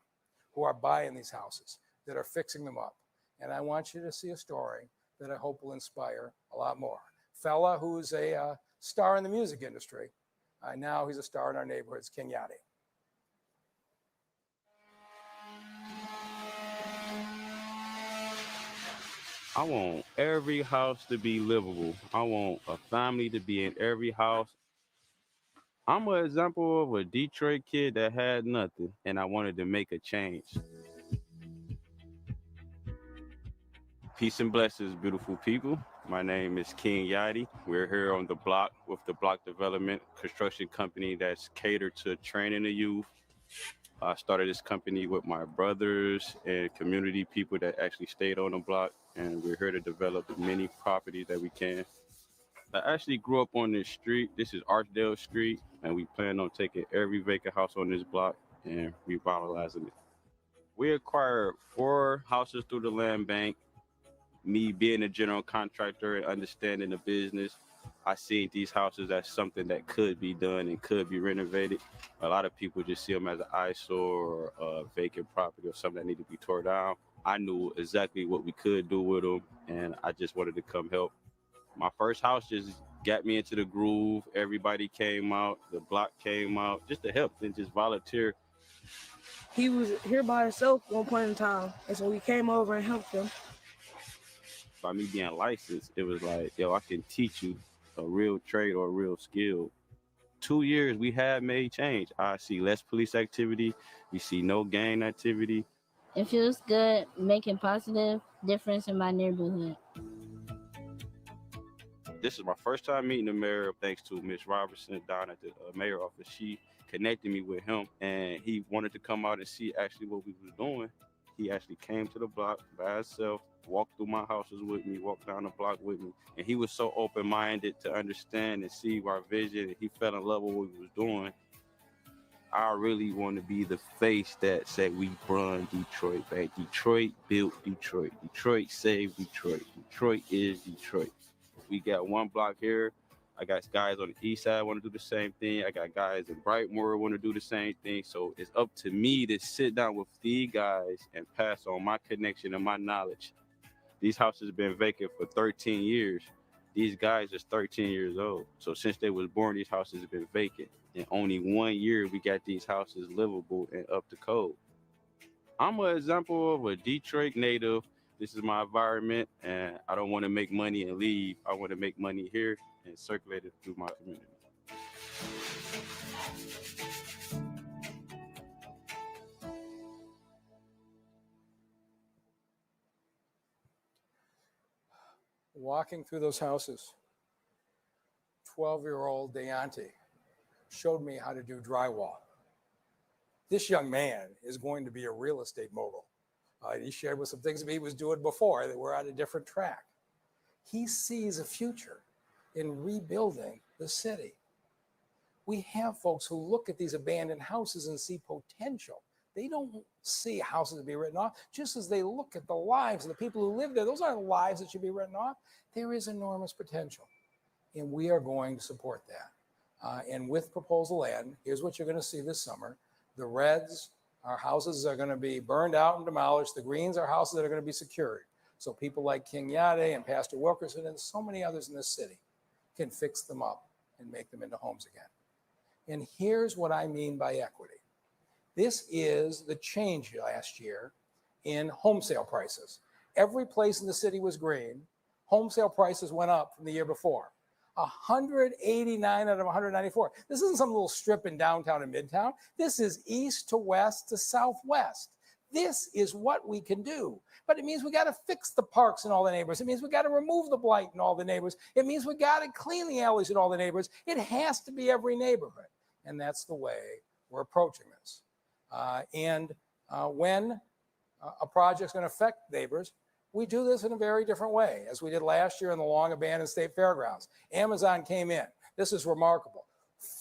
who are buying these houses, that are fixing them up. And I want you to see a story that I hope will inspire a lot more. Fella who's a star in the music industry, now he's a star in our neighborhoods, King Yachty. I want every house to be livable. I want a family to be in every house. I'm an example of a Detroit kid that had nothing, and I wanted to make a change. Peace and blessings, beautiful people. My name is King Yadi. We're here on the block with the Block Development Construction Company that's catered to training the youth. I started this company with my brothers and community people that actually stayed on the block, and we're here to develop as many properties that we can. I actually grew up on this street. This is Archdale Street, and we plan on taking every vacant house on this block and revitalizing it. We acquired 4 houses through the land bank. Me being a general contractor and understanding the business, I seen these houses as something that could be done and could be renovated. A lot of people just see them as an eyesore or a vacant property or something that need to be torn down. I knew exactly what we could do with them, and I just wanted to come help. My first house just got me into the groove. Everybody came out, the block came out, just to help and just volunteer. He was here by himself one point in time, and so we came over and helped him. By me being licensed, it was like, yo, I can teach you a real trade or a real skill. 2 years, we have made change. I see less police activity. We see no gang activity. It feels good making positive difference in my neighborhood. This is my first time meeting the mayor, thanks to Ms. Robertson down at the mayor office. She connected me with him, and he wanted to come out and see actually what we was doing. He actually came to the block by himself, walked through my houses with me, walked down the block with me. And he was so open-minded to understand and see our vision. And he fell in love with what we was doing. I really want to be the face that said we run Detroit back. Detroit built Detroit. Detroit saved Detroit. Detroit is Detroit. We got one block here. I got guys on the east side want to do the same thing. I got guys in Brightmoor want to do the same thing. So it's up to me to sit down with these guys and pass on my connection and my knowledge. These houses have been vacant for 13 years. These guys are 13 years old. So since they was born, these houses have been vacant. In only 1 year, we got these houses livable and up to code. I'm an example of a Detroit native. This is my environment, and I don't want to make money and leave. I want to make money here and circulate it through my community. Walking through those houses, 12-year-old Deonte showed me how to do drywall. This young man is going to be a real estate mogul. He shared with some things that he was doing before that were on a different track. He sees a future in rebuilding the city. We have folks who look at these abandoned houses and see potential. They don't see houses to be written off, just as they look at the lives of the people who live there. Those aren't lives that should be written off. There is enormous potential, and we are going to support that. And with Proposal N, here's what you're going to see this summer. The reds are houses are going to be burned out and demolished. The greens are houses that are going to be secured. So people like King Yade and Pastor Wilkerson and so many others in this city can fix them up and make them into homes again. And here's what I mean by equity. This is the change last year in home sale prices. Every place in the city was green. Home sale prices went up from the year before. 189 out of 194. This isn't some little strip in downtown and midtown. This is east to west to southwest. This is what we can do. But it means we got to fix the parks in all the neighborhoods. It means we got to remove the blight in all the neighborhoods. It means we got to clean the alleys in all the neighborhoods. It has to be every neighborhood. And that's the way we're approaching this. When a project's going to affect neighbors, we do this in a very different way, as we did last year in the long abandoned state fairgrounds. Amazon came in. This is remarkable.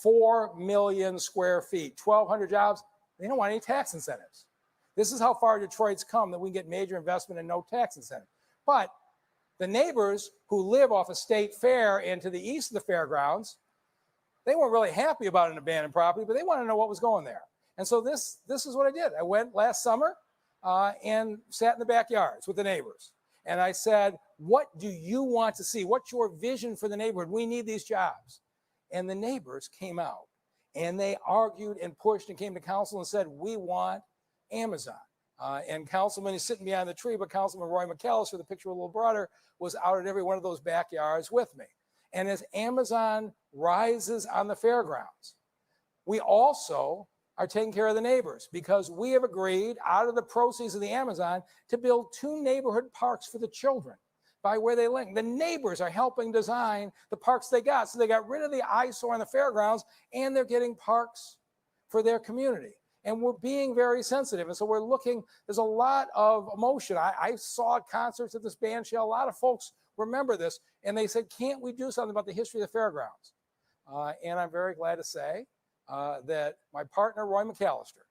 4 million square feet, 1,200 jobs. They don't want any tax incentives. This is how far Detroit's come, that we can get major investment and no tax incentive. But the neighbors who live off of State Fair and to the east of the fairgrounds, they weren't really happy about an abandoned property, but they wanted to know what was going there. And so this is what I did. I went last summer and sat in the backyards with the neighbors. And I said, what do you want to see? What's your vision for the neighborhood? We need these jobs. And the neighbors came out and they argued and pushed and came to council and said, we want Amazon. And Councilman is sitting behind the tree, but Councilman Roy McAllister, the picture a little broader, was out at every one of those backyards with me. And as Amazon rises on the fairgrounds, we also are taking care of the neighbors, because we have agreed out of the proceeds of the Amazon to build 2 neighborhood parks for the children. by where they link. The neighbors are helping design the parks they got. So they got rid of the eyesore on the fairgrounds, and they're getting parks for their community. And we're being very sensitive. And so we're looking, there's a lot of emotion. I saw concerts at this band shell. A lot of folks remember this, and they said, can't we do something about the history of the fairgrounds? And I'm very glad to say that my partner, Roy McAllister,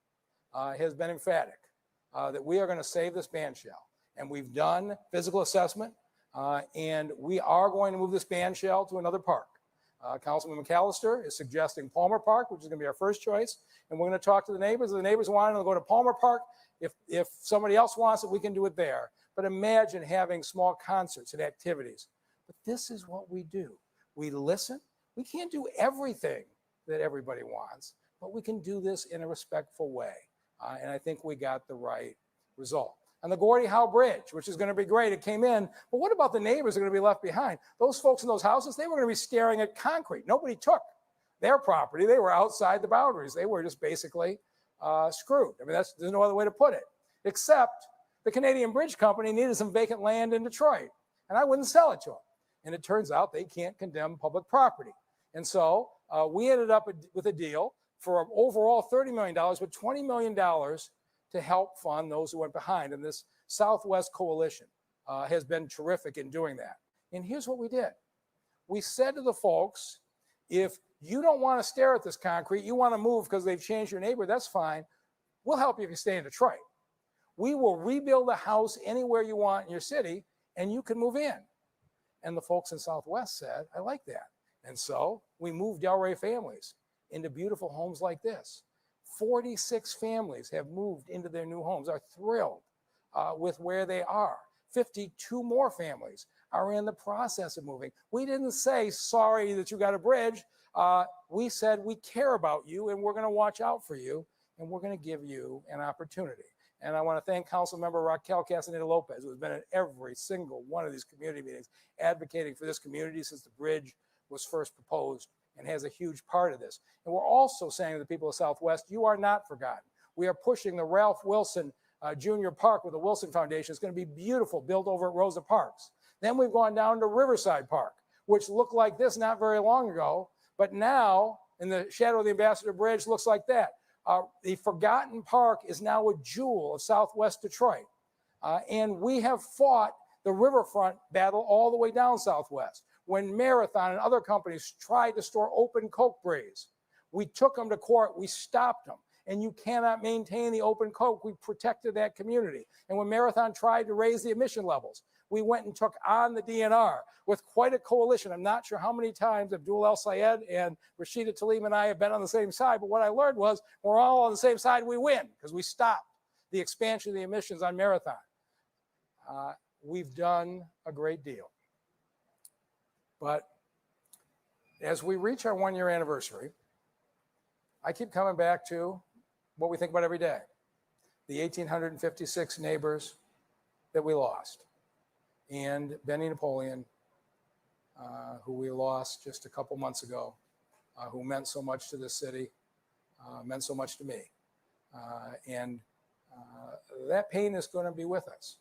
has been emphatic that we are going to save this band shell. And we've done physical assessment, and we are going to move this band shell to another park. Councilman McAllister is suggesting Palmer Park, which is going to be our first choice. And we're going to talk to the neighbors. If the neighbors want to go to Palmer Park, if somebody else wants it, we can do it there. But imagine having small concerts and activities. But this is what we do. We listen. We can't do everything that everybody wants, but we can do this in a respectful way. And I think we got the right result. And the Gordie Howe Bridge, which is going to be great, it came in. But what about the neighbors that are going to be left behind? Those folks in those houses, they were going to be staring at concrete. Nobody took their property. They were outside the boundaries. They were just basically screwed. I mean, there's no other way to put it, except the Canadian Bridge Company needed some vacant land in Detroit, and I wouldn't sell it to them. And it turns out they can't condemn public property. And so we ended up with a deal for overall $30 million, but $20 million to help fund those who went behind. And this Southwest Coalition has been terrific in doing that. And here's what we did. We said to the folks, if you don't want to stare at this concrete, you want to move because they've changed your neighborhood, that's fine. We'll help you if you stay in Detroit. We will rebuild a house anywhere you want in your city, and you can move in. And the folks in Southwest said, I like that. And so we moved Delray families into beautiful homes like this. 46 families have moved into their new homes, are thrilled with where they are. 52 more families are in the process of moving. We didn't say, sorry that you got a bridge. We said, we care about you, and we're going to watch out for you, and we're going to give you an opportunity. And I want to thank Councilmember Raquel Castaneda Lopez, who has been at every single one of these community meetings, advocating for this community since the bridge was first proposed, and has a huge part of this. And we're also saying to the people of Southwest, you are not forgotten. We are pushing the Ralph Wilson Junior Park with the Wilson Foundation. It's going to be beautiful, built over at Rosa Parks. Then we've gone down to Riverside Park, which looked like this not very long ago, but now in the shadow of the Ambassador Bridge looks like that. The Forgotten Park is now a jewel of Southwest Detroit. And we have fought the riverfront battle all the way down Southwest. When Marathon and other companies tried to store open Coke breeze, we took them to court, we stopped them. And you cannot maintain the open Coke. We protected that community. And when Marathon tried to raise the emission levels, we went and took on the DNR with quite a coalition. I'm not sure how many times Abdul El Sayed and Rashida Tlaib and I have been on the same side, but what I learned was we're all on the same side, we win, because we stopped the expansion of the emissions on Marathon. We've done a great deal. But as we reach our one-year anniversary, I keep coming back to what we think about every day, the 1,856 neighbors that we lost, and Benny Napoleon, who we lost just a couple months ago, who meant so much to this city, meant so much to me. And that pain is going to be with us.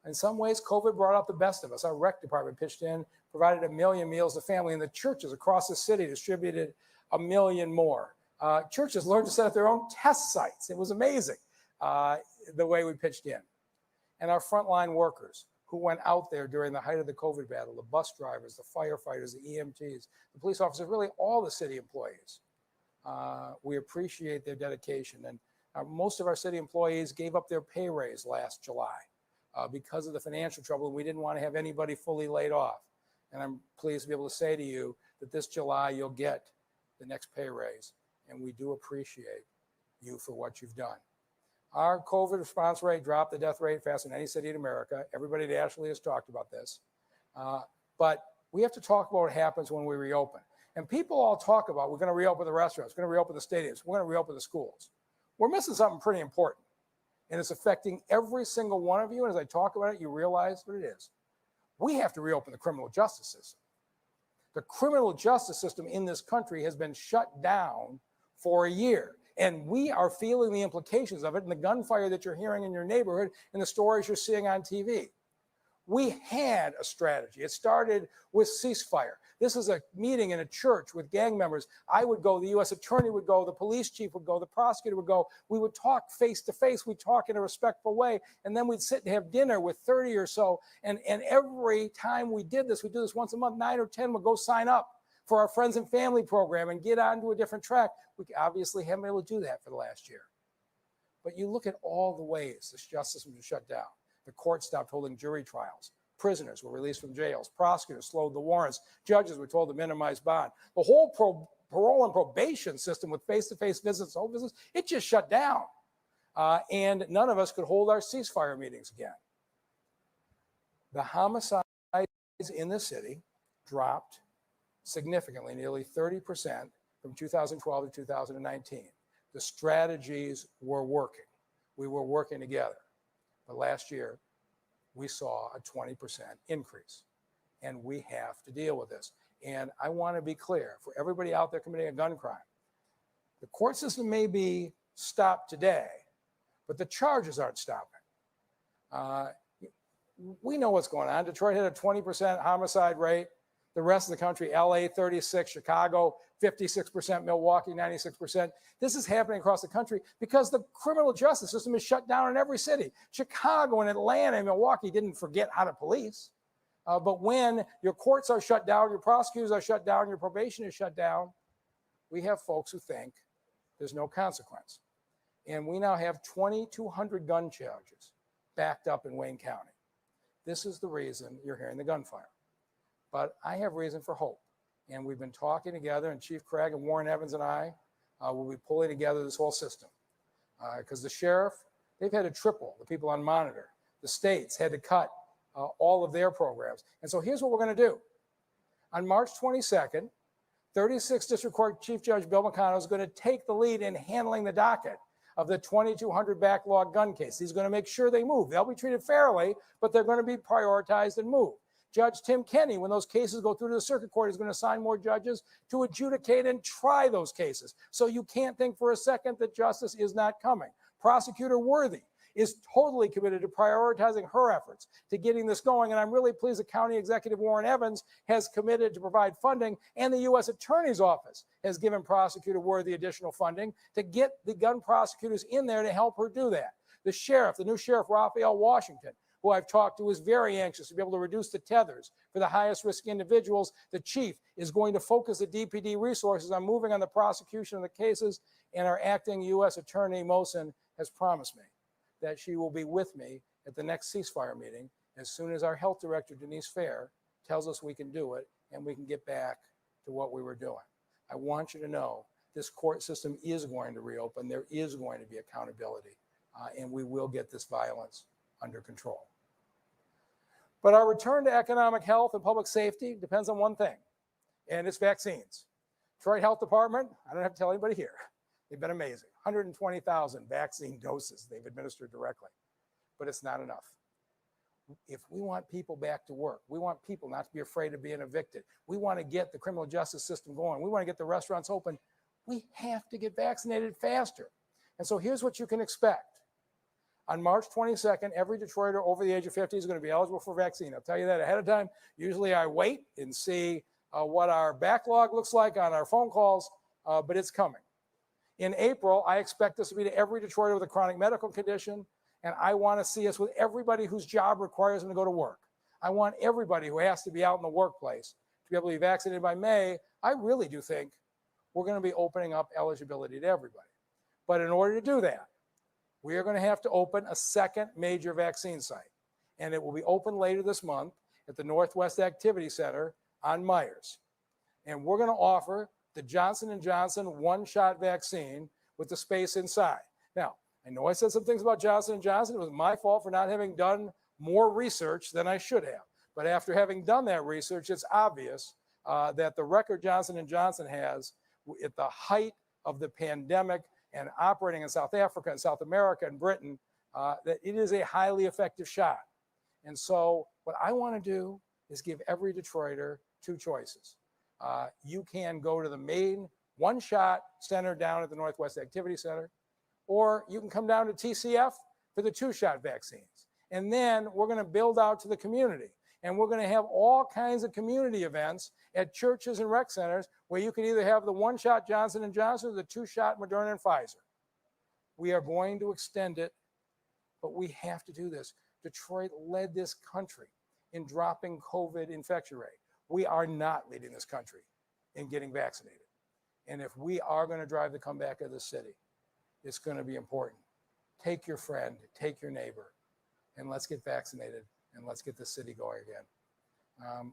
In some ways, COVID brought out the best of us. Our rec department pitched in, provided 1 million meals to family, and the churches across the city distributed 1 million more. Churches learned to set up their own test sites. It was amazing the way we pitched in. And our frontline workers who went out there during the height of the COVID battle, the bus drivers, the firefighters, the EMTs, the police officers, really all the city employees. We appreciate their dedication. And most of our city employees gave up their pay raise last July because of the financial trouble. We didn't want to have anybody fully laid off. And I'm pleased to be able to say to you that this July you'll get the next pay raise. And we do appreciate you for what you've done. Our COVID response rate dropped the death rate faster than any city in America. Everybody nationally has talked about this. But we have to talk about what happens when we reopen. And people all talk about, we're going to reopen the restaurants, we're going to reopen the stadiums, we're going to reopen the schools. We're missing something pretty important. And it's affecting every single one of you. And as I talk about it, you realize what it is. We have to reopen the criminal justice system. The criminal justice system in this country has been shut down for a year. And we are feeling the implications of it in the gunfire that you're hearing in your neighborhood and the stories you're seeing on TV. We had a strategy. It started with ceasefire. This is a meeting in a church with gang members. I would go, the U.S. attorney would go, the police chief would go, the prosecutor would go. We would talk face to face. We'd talk in a respectful way. And then we'd sit and have dinner with 30 or so. And every time we do this once a month, 9 or 10 would go sign up for our friends and family program and get onto a different track. We obviously haven't been able to do that for the last year. But you look at all the ways this justice system was shut down. The court stopped holding jury trials. Prisoners were released from jails. Prosecutors slowed the warrants. Judges were told to minimize bond. The whole parole and probation system with face-to-face visits, home visits, it just shut down. And none of us could hold our ceasefire meetings again. The homicides in the city dropped significantly, nearly 30% from 2012 to 2019. The strategies were working. We were working together. But last year, we saw a 20% increase, and we have to deal with this. And I want to be clear for everybody out there committing a gun crime. The court system may be stopped today, but the charges aren't stopping. We know what's going on. Detroit had a 20% homicide rate. The rest of the country, LA 36, Chicago 56%, Milwaukee 96%. This is happening across the country because the criminal justice system is shut down in every city. Chicago and Atlanta and Milwaukee didn't forget how to police. But when your courts are shut down, your prosecutors are shut down, your probation is shut down, we have folks who think there's no consequence. And we now have 2,200 gun charges backed up in Wayne County. This is the reason you're hearing the gunfire. But I have reason for hope. And we've been talking together, and Chief Craig and Warren Evans and I will be pulling together this whole system. Because the sheriff, they've had to triple the people on monitor. The states had to cut all of their programs. And so here's what we're going to do. On March 22nd, 36th District Court Chief Judge Bill McConnell is going to take the lead in handling the docket of the 2,200 backlog gun cases. He's going to make sure they move. They'll be treated fairly, but they're going to be prioritized and moved. Judge Tim Kenney, when those cases go through to the circuit court, is going to assign more judges to adjudicate and try those cases. So you can't think for a second that justice is not coming. Prosecutor Worthy is totally committed to prioritizing her efforts to getting this going. And I'm really pleased that County Executive Warren Evans has committed to provide funding, and the U.S. Attorney's Office has given Prosecutor Worthy additional funding to get the gun prosecutors in there to help her do that. The sheriff, the new sheriff, Raphael Washington, who I've talked to, is very anxious to be able to reduce the tethers for the highest risk individuals. The chief is going to focus the DPD resources on moving on the prosecution of the cases, and our acting U.S. Attorney Mosen has promised me that she will be with me at the next ceasefire meeting as soon as our health director, Denise Fair, tells us we can do it and we can get back to what we were doing. I want you to know this court system is going to reopen. There is going to be accountability, and we will get this violence under control. But our return to economic health and public safety depends on one thing, and it's vaccines. Detroit Health Department, I don't have to tell anybody here, they've been amazing. 120,000 vaccine doses they've administered directly, but it's not enough. If we want people back to work, we want people not to be afraid of being evicted, we want to get the criminal justice system going, we want to get the restaurants open, we have to get vaccinated faster. And so here's what you can expect. On March 22nd, every Detroiter over the age of 50 is going to be eligible for vaccine. I'll tell you that ahead of time. Usually I wait and see what our backlog looks like on our phone calls, but it's coming. In April, I expect this to be to every Detroiter with a chronic medical condition, and I want to see us with everybody whose job requires them to go to work. I want everybody who has to be out in the workplace to be able to be vaccinated by May. I really do think we're going to be opening up eligibility to everybody. But in order to do that, we are going to have to open a second major vaccine site, and it will be open later this month at the Northwest Activity Center on Myers. And we're going to offer the Johnson & Johnson one-shot vaccine with the space inside. Now, I know I said some things about Johnson & Johnson. It was my fault for not having done more research than I should have. But after having done that research, it's obvious that the record Johnson & Johnson has at the height of the pandemic and operating in South Africa and South America and Britain, that it is a highly effective shot. And so what I want to do is give every Detroiter two choices. You can go to the main one-shot center down at the Northwest Activity Center, or you can come down to TCF for the two-shot vaccines. And then we're going to build out to the community. And we're going to have all kinds of community events at churches and rec centers where you can either have the one-shot Johnson & Johnson or the two-shot Moderna and Pfizer. We are going to extend it, but we have to do this. Detroit led this country in dropping COVID infection rate. We are not leading this country in getting vaccinated. And if we are going to drive the comeback of the city, it's going to be important. Take your friend, take your neighbor, and let's get vaccinated and let's get the city going again.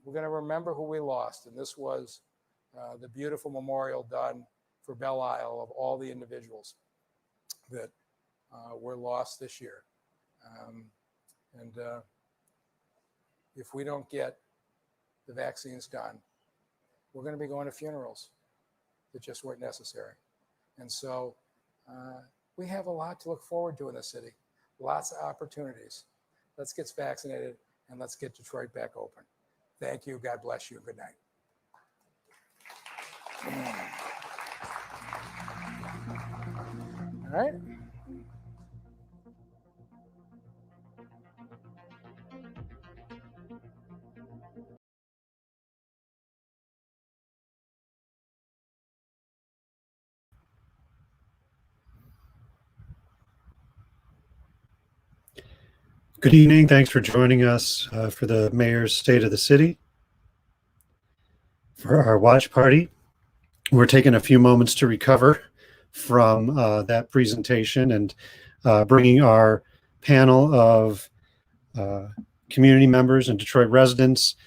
We're going to remember who we lost, and this was the beautiful memorial done for Belle Isle of all the individuals that were lost this year. If we don't get the vaccines done, we're going to be going to funerals that just weren't necessary. And so we have a lot to look forward to in the city, lots of opportunities. Let's get vaccinated and let's get Detroit back open. Thank you. God bless you. Good night. All right. Good evening. Thanks for joining us for the Mayor's State of the City. For our watch party, we're taking a few moments to recover from that presentation and bringing our panel of community members and Detroit residents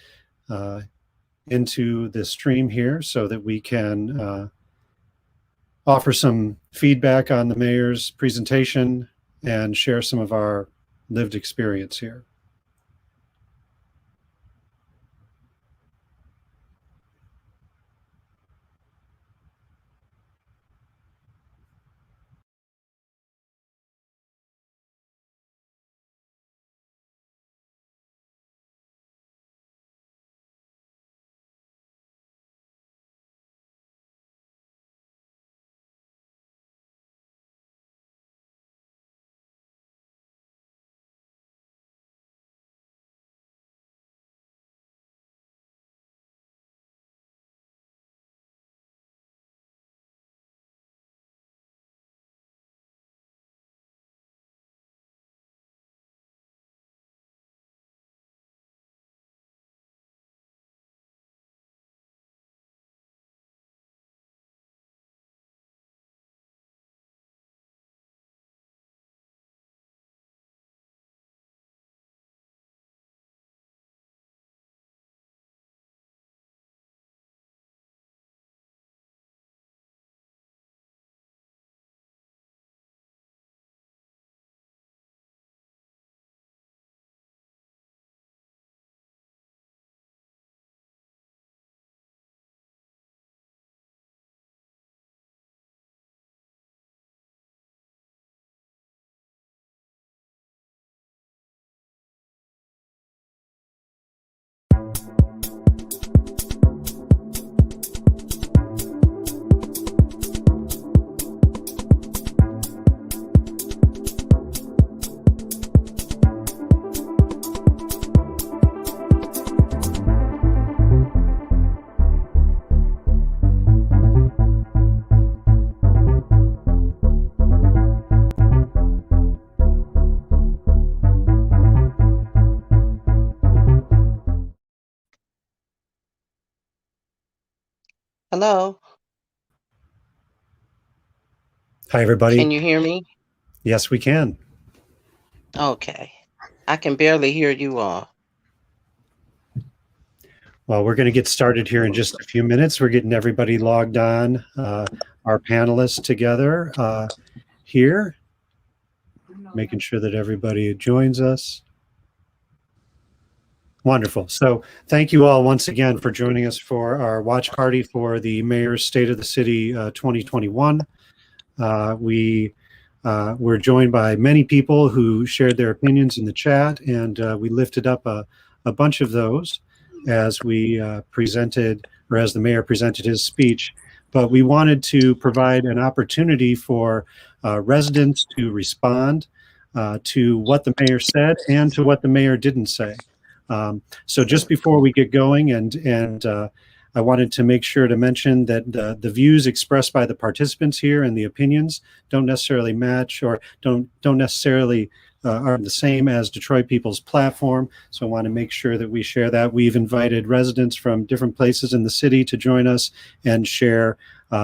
into the stream here so that we can offer some feedback on the mayor's presentation and share some of our lived experience here. Hello, Hi, everybody. can you hear me? Yes, we can. Okay. I can barely hear you all. Well, we're going to get started here in just a few minutes. We're getting everybody logged on, our panelists together here, making sure that everybody joins us. Wonderful. So thank you all once again for joining us for our watch party for the Mayor's State of the City 2021. We're joined by many people who shared their opinions in the chat, and we lifted up a bunch of those as we presented, or as the mayor presented his speech. But we wanted to provide an opportunity for residents to respond to what the mayor said and to what the mayor didn't say. So just before we get going, and I wanted to make sure to mention that the views expressed by the participants here and the opinions don't necessarily match or don't necessarily are the same as Detroit People's Platform. So I want to make sure that we share that. We've invited residents from different places in the city to join us and share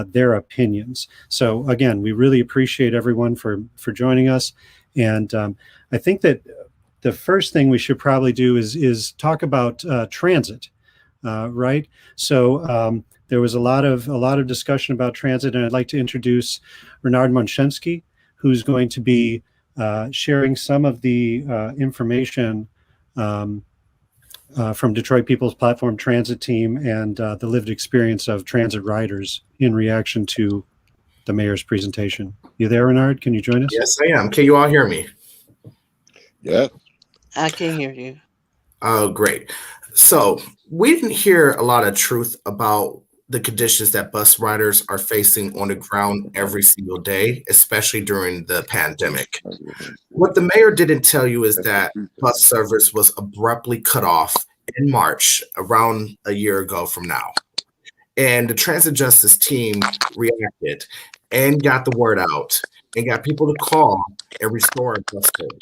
their opinions. So again, we really appreciate everyone for joining us. And I think that the first thing we should probably do is talk about transit, right? So there was a lot of discussion about transit, and I'd like to introduce Renard Monshensky, who's going to be sharing some of the information from Detroit People's Platform Transit Team and the lived experience of transit riders in reaction to the mayor's presentation. You there, Renard? Can you join us? Yes, I am. Can you all hear me? Yeah. I can hear you. Oh, great. So we didn't hear a lot of truth about the conditions that bus riders are facing on the ground every single day, especially during the pandemic. What the mayor didn't tell you is that bus service was abruptly cut off in March, around a year ago from now. And the transit justice team reacted and got the word out and got people to call and restore bus service.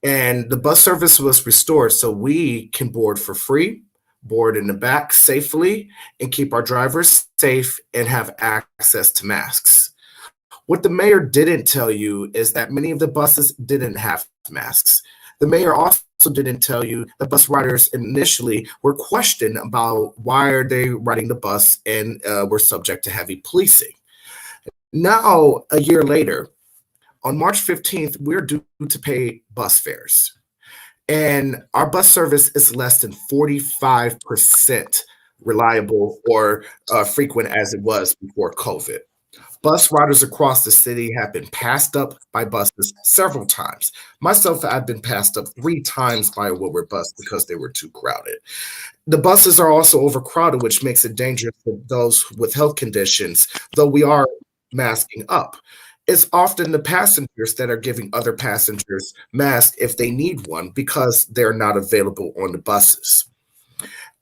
And the bus service was restored so we can board for free, board in the back safely, and keep our drivers safe and have access to masks. What the mayor didn't tell you is that many of the buses didn't have masks. The mayor also didn't tell you that bus riders initially were questioned about why are they riding the bus and were subject to heavy policing. Now, a year later, on March 15th, we're due to pay bus fares. And our bus service is less than 45% reliable or frequent as it was before COVID. Bus riders across the city have been passed up by buses several times. Myself, I've been passed up 3 times by a Woodward bus because they were too crowded. The buses are also overcrowded, which makes it dangerous for those with health conditions, though we are masking up. It's often the passengers that are giving other passengers masks if they need one because they're not available on the buses.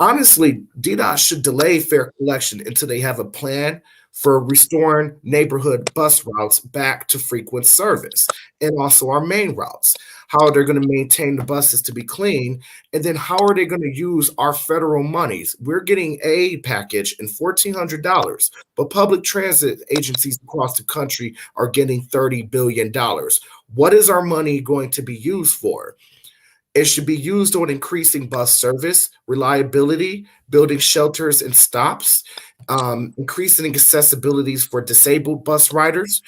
Honestly, DDOT should delay fare collection until they have a plan for restoring neighborhood bus routes back to frequent service and also our main routes. How they're going to maintain the buses to be clean, and then how are they going to use our federal monies? We're getting aid package and $1,400, but public transit agencies across the country are getting $30 billion. What is our money going to be used for? It should be used on increasing bus service, reliability, building shelters and stops, increasing accessibilities for disabled bus riders.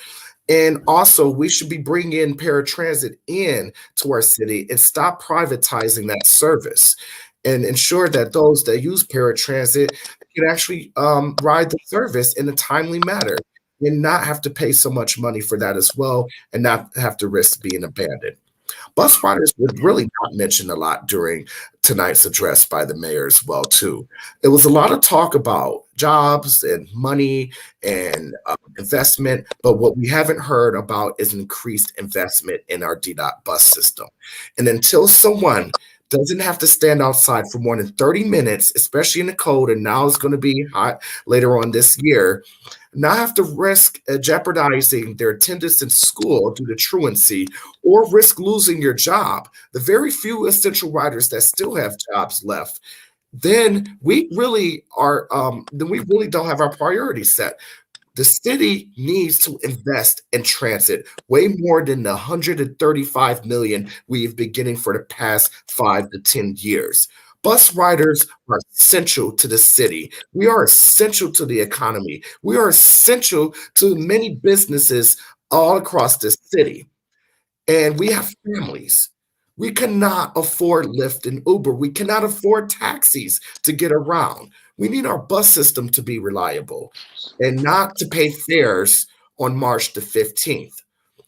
And also, we should be bringing in paratransit in to our city and stop privatizing that service and ensure that those that use paratransit can actually ride the service in a timely manner and not have to pay so much money for that as well and not have to risk being abandoned. Bus riders were really not mentioned a lot during tonight's address by the mayor as well, too. It was a lot of talk about jobs and money and investment, but what we haven't heard about is increased investment in our DDOT bus system. And until someone doesn't have to stand outside for more than 30 minutes, especially in the cold, and now it's going to be hot later on this year, not have to risk jeopardizing their attendance in school due to truancy or risk losing your job, the very few essential riders that still have jobs left, then we really don't have our priorities set. The city needs to invest in transit way more than the $135 million we've been getting for the past 5 to 10 years. Bus riders are essential to the city. We are essential to the economy. We are essential to many businesses all across the city. And we have families. We cannot afford Lyft and Uber. We cannot afford taxis to get around. We need our bus system to be reliable and not to pay fares on March the 15th.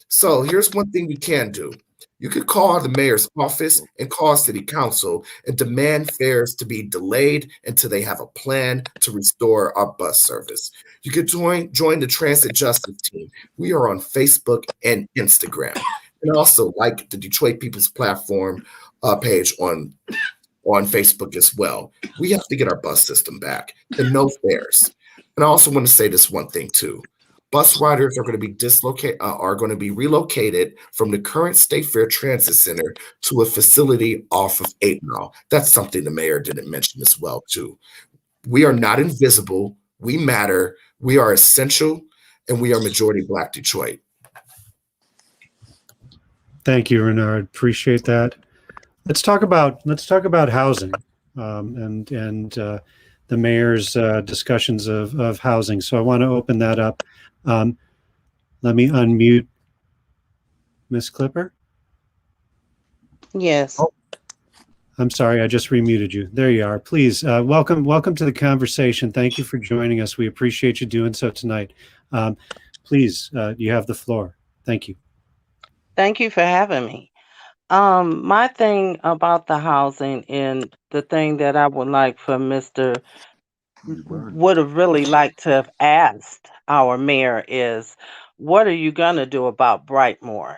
So here's one thing we can do. You could call the mayor's office and call city council and demand fares to be delayed until they have a plan to restore our bus service. You could join the transit justice team. We are on Facebook and Instagram. and also like the Detroit People's Platform page on Facebook as well. We have to get our bus system back and no fares. And I also want to say this one thing too. Bus riders are going to be relocated from the current State Fair Transit Center to a facility off of 8 Mile. That's something the mayor didn't mention as well too. We are not invisible. We matter. We are essential, and we are majority Black Detroit. Thank you, Renard. Appreciate that. Let's talk about housing and the mayor's discussions of housing. So I want to open that up. Let me unmute Ms. Clipper. Yes. Oh, I'm sorry, I just remuted you. There you are. Please, welcome to the conversation. Thank you for joining us. We appreciate you doing so tonight. Please, you have the floor. Thank you. Thank you for having me. My thing about the housing and the thing that I would like for Mr. would have really liked to have asked our mayor is, what are you going to do about Brightmoor?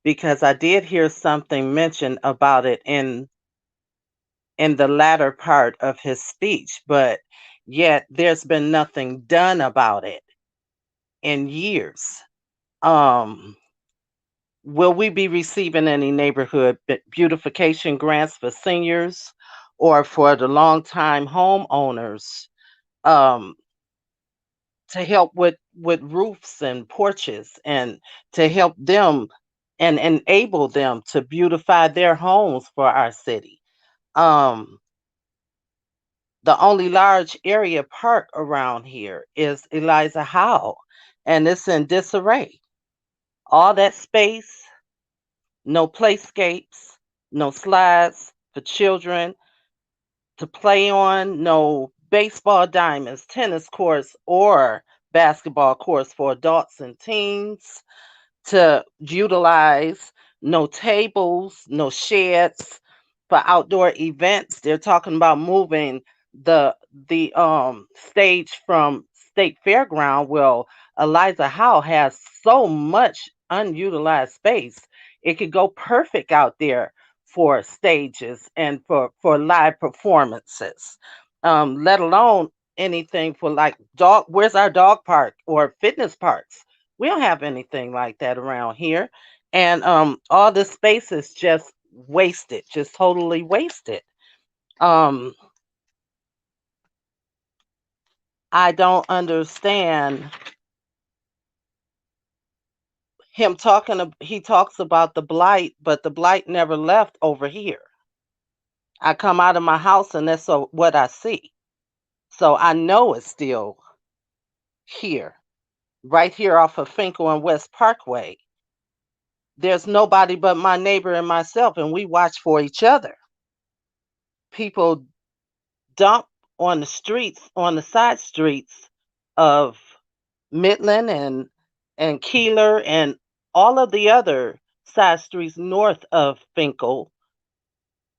Because I did hear something mentioned about it in the latter part of his speech, but yet there's been nothing done about it in years. Will we be receiving any neighborhood beautification grants for seniors or for the longtime homeowners to help with roofs and porches and to help them and enable them to beautify their homes for our city? The only large area park around here is Eliza Howe, and it's in disarray. All that space, no playscapes, no slides for children to play on, no baseball diamonds, tennis courts, or basketball courts for adults and teens to utilize, no tables, no sheds for outdoor events. They're talking about moving the stage from State Fairground. Well, Eliza Howe has so much unutilized space. It could go perfect out there for stages and for live performances, let alone anything for like where's our dog park or fitness parks? We don't have anything like that around here. And all the space is just wasted, just totally wasted. I don't understand him he talks about the blight, but the blight never left over here. I come out of my house and that's what I see. So I know it's still here, right here off of Finkel and West Parkway. There's nobody but my neighbor and myself, and we watch for each other. People dump on the streets, on the side streets of Midland and Keeler and all of the other side streets north of Finkel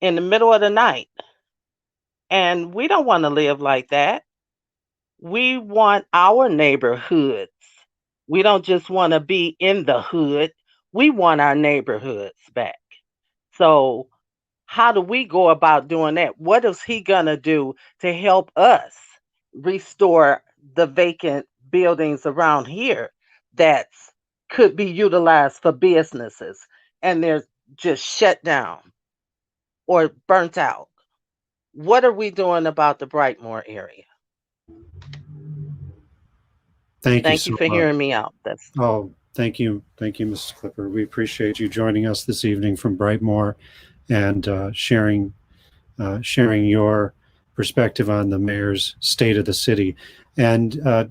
in the middle of the night. And we don't want to live like that. We want our neighborhoods. We don't just want to be in the hood. We want our neighborhoods back. So how do we go about doing that? What is he going to do to help us restore the vacant buildings around here that could be utilized for businesses and they're just shut down or burnt out? What are we doing about the Brightmoor area? Thank you for hearing me out. Thank you, Mrs. Clipper. We appreciate you joining us this evening from Brightmoor and sharing your perspective on the mayor's state of the city. And I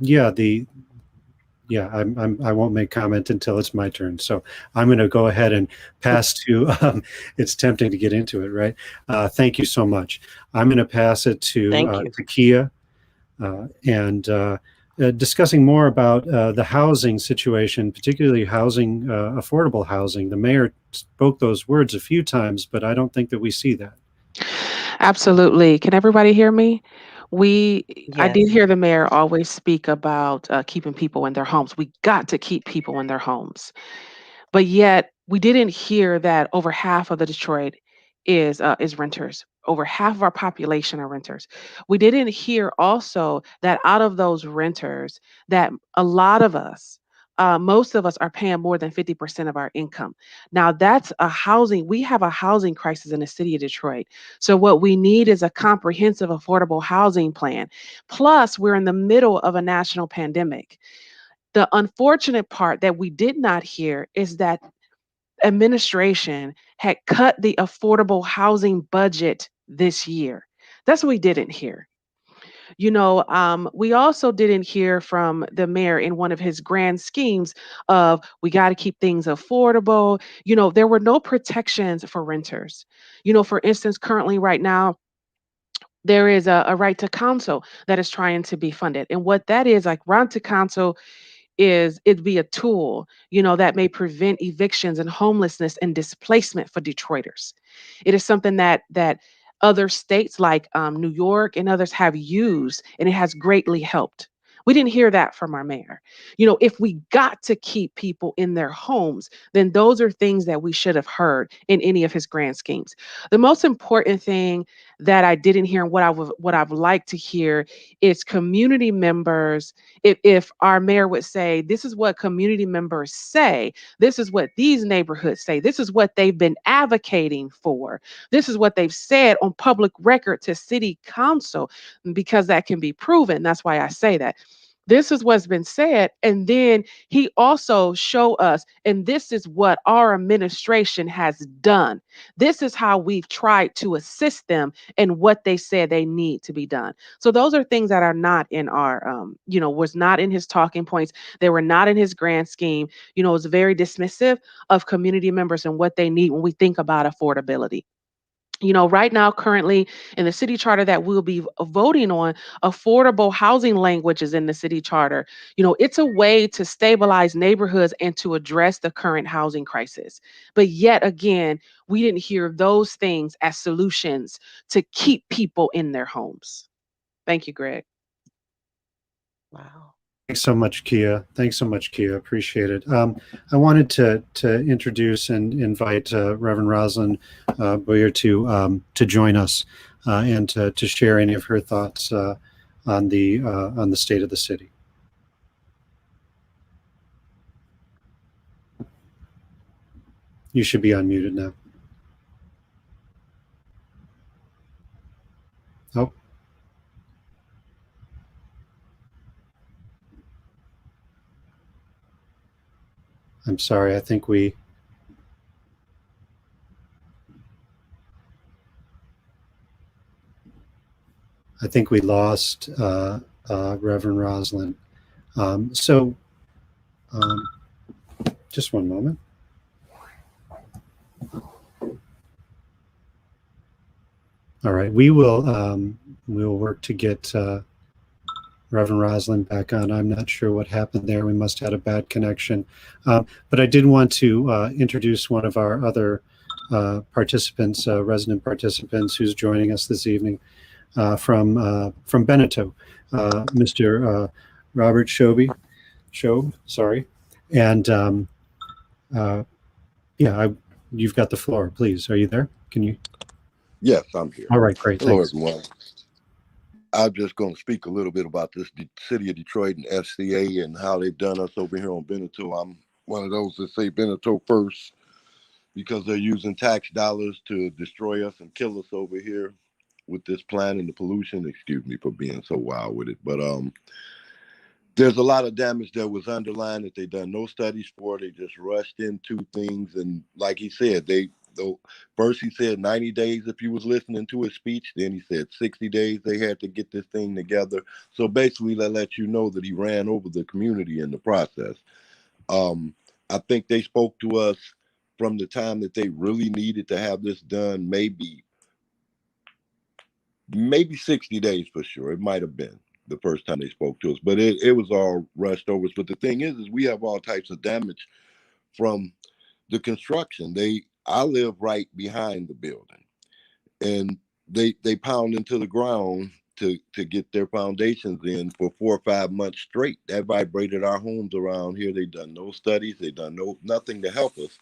won't make comment until it's my turn. So I'm going to go ahead and pass to. It's tempting to get into it, right? Thank you so much. I'm going to pass it to Kia and. Discussing more about the housing situation, particularly housing, affordable housing. The mayor spoke those words a few times, but I don't think that we see that. Absolutely. Can everybody hear me? I Yes. did hear the mayor always speak about keeping people in their homes. We got to keep people in their homes. But yet we didn't hear that over half of the Detroit is renters. Over half of our population are renters. We didn't hear also that out of those renters, that a lot of us, most of us are paying more than 50% of our income. Now that's a housing, we have a housing crisis in the city of Detroit. So what we need is a comprehensive affordable housing plan. Plus, we're in the middle of a national pandemic. The unfortunate part that we did not hear is that administration had cut the affordable housing budget this year. That's what we didn't hear. We also didn't hear from the mayor in one of his grand schemes of we got to keep things affordable. There were no protections for renters. For instance, currently right now, there is a right to counsel that is trying to be funded. And what that is, like, right to counsel is it'd be a tool, that may prevent evictions and homelessness and displacement for Detroiters. It is something that other states like New York and others have used, and it has greatly helped. We didn't hear that from our mayor. If we got to keep people in their homes, then those are things that we should have heard in any of his grand schemes. The most important thing that I didn't hear and what I've liked to hear is community members. If our mayor would say, this is what community members say, this is what these neighborhoods say, this is what they've been advocating for, this is what they've said on public record to city council, because that can be proven. That's why I say that. This is what's been said. And then he also show us, and this is what our administration has done. This is how we've tried to assist them in what they said they need to be done. So those are things that are not in our, was not in his talking points. They were not in his grand scheme. It was very dismissive of community members and what they need when we think about affordability. Right now, currently in the city charter that we'll be voting on, affordable housing language is in the city charter. It's a way to stabilize neighborhoods and to address the current housing crisis. But yet again, we didn't hear those things as solutions to keep people in their homes. Thank you, Greg. Wow. Thanks so much, Kia. Appreciate it. I wanted to introduce and invite Reverend Rosalind Boyer to join us and to share any of her thoughts on the state of the city. You should be unmuted now. Oh. I'm sorry, I think we lost Reverend Rosalind. Just one moment. All right, we will work to get Reverend Rosalind back on. I'm not sure what happened there. We must have had a bad connection. But I did want to introduce one of our other participants, resident participants, who's joining us this evening from Beneteau, Mr. Robert Shobe, sorry. And you've got the floor, please. Are you there? Can you? Yes, I'm here. All right, great. Hello, Thanks. everyone. I'm just going to speak a little bit about this city of Detroit and FCA and how they've done us over here on Beneteau. I'm one of those that say Beneteau first because they're using tax dollars to destroy us and kill us over here with this plan and the pollution. Excuse me for being so wild with it. But there's a lot of damage that was underlined that they done no studies for. They just rushed into things. And like he said, first he said 90 days if you was listening to his speech. Then he said 60 days they had to get this thing together. So basically that lets you know that he ran over the community in the process. I think they spoke to us from the time that they really needed to have this done, maybe 60 days for sure. It might have been the first time they spoke to us, but it was all rushed over. But the thing is we have all types of damage from the construction. I live right behind the building, and they pound into the ground to get their foundations in for 4 or 5 months straight. That vibrated our homes around here. They done no studies. They done nothing to help us.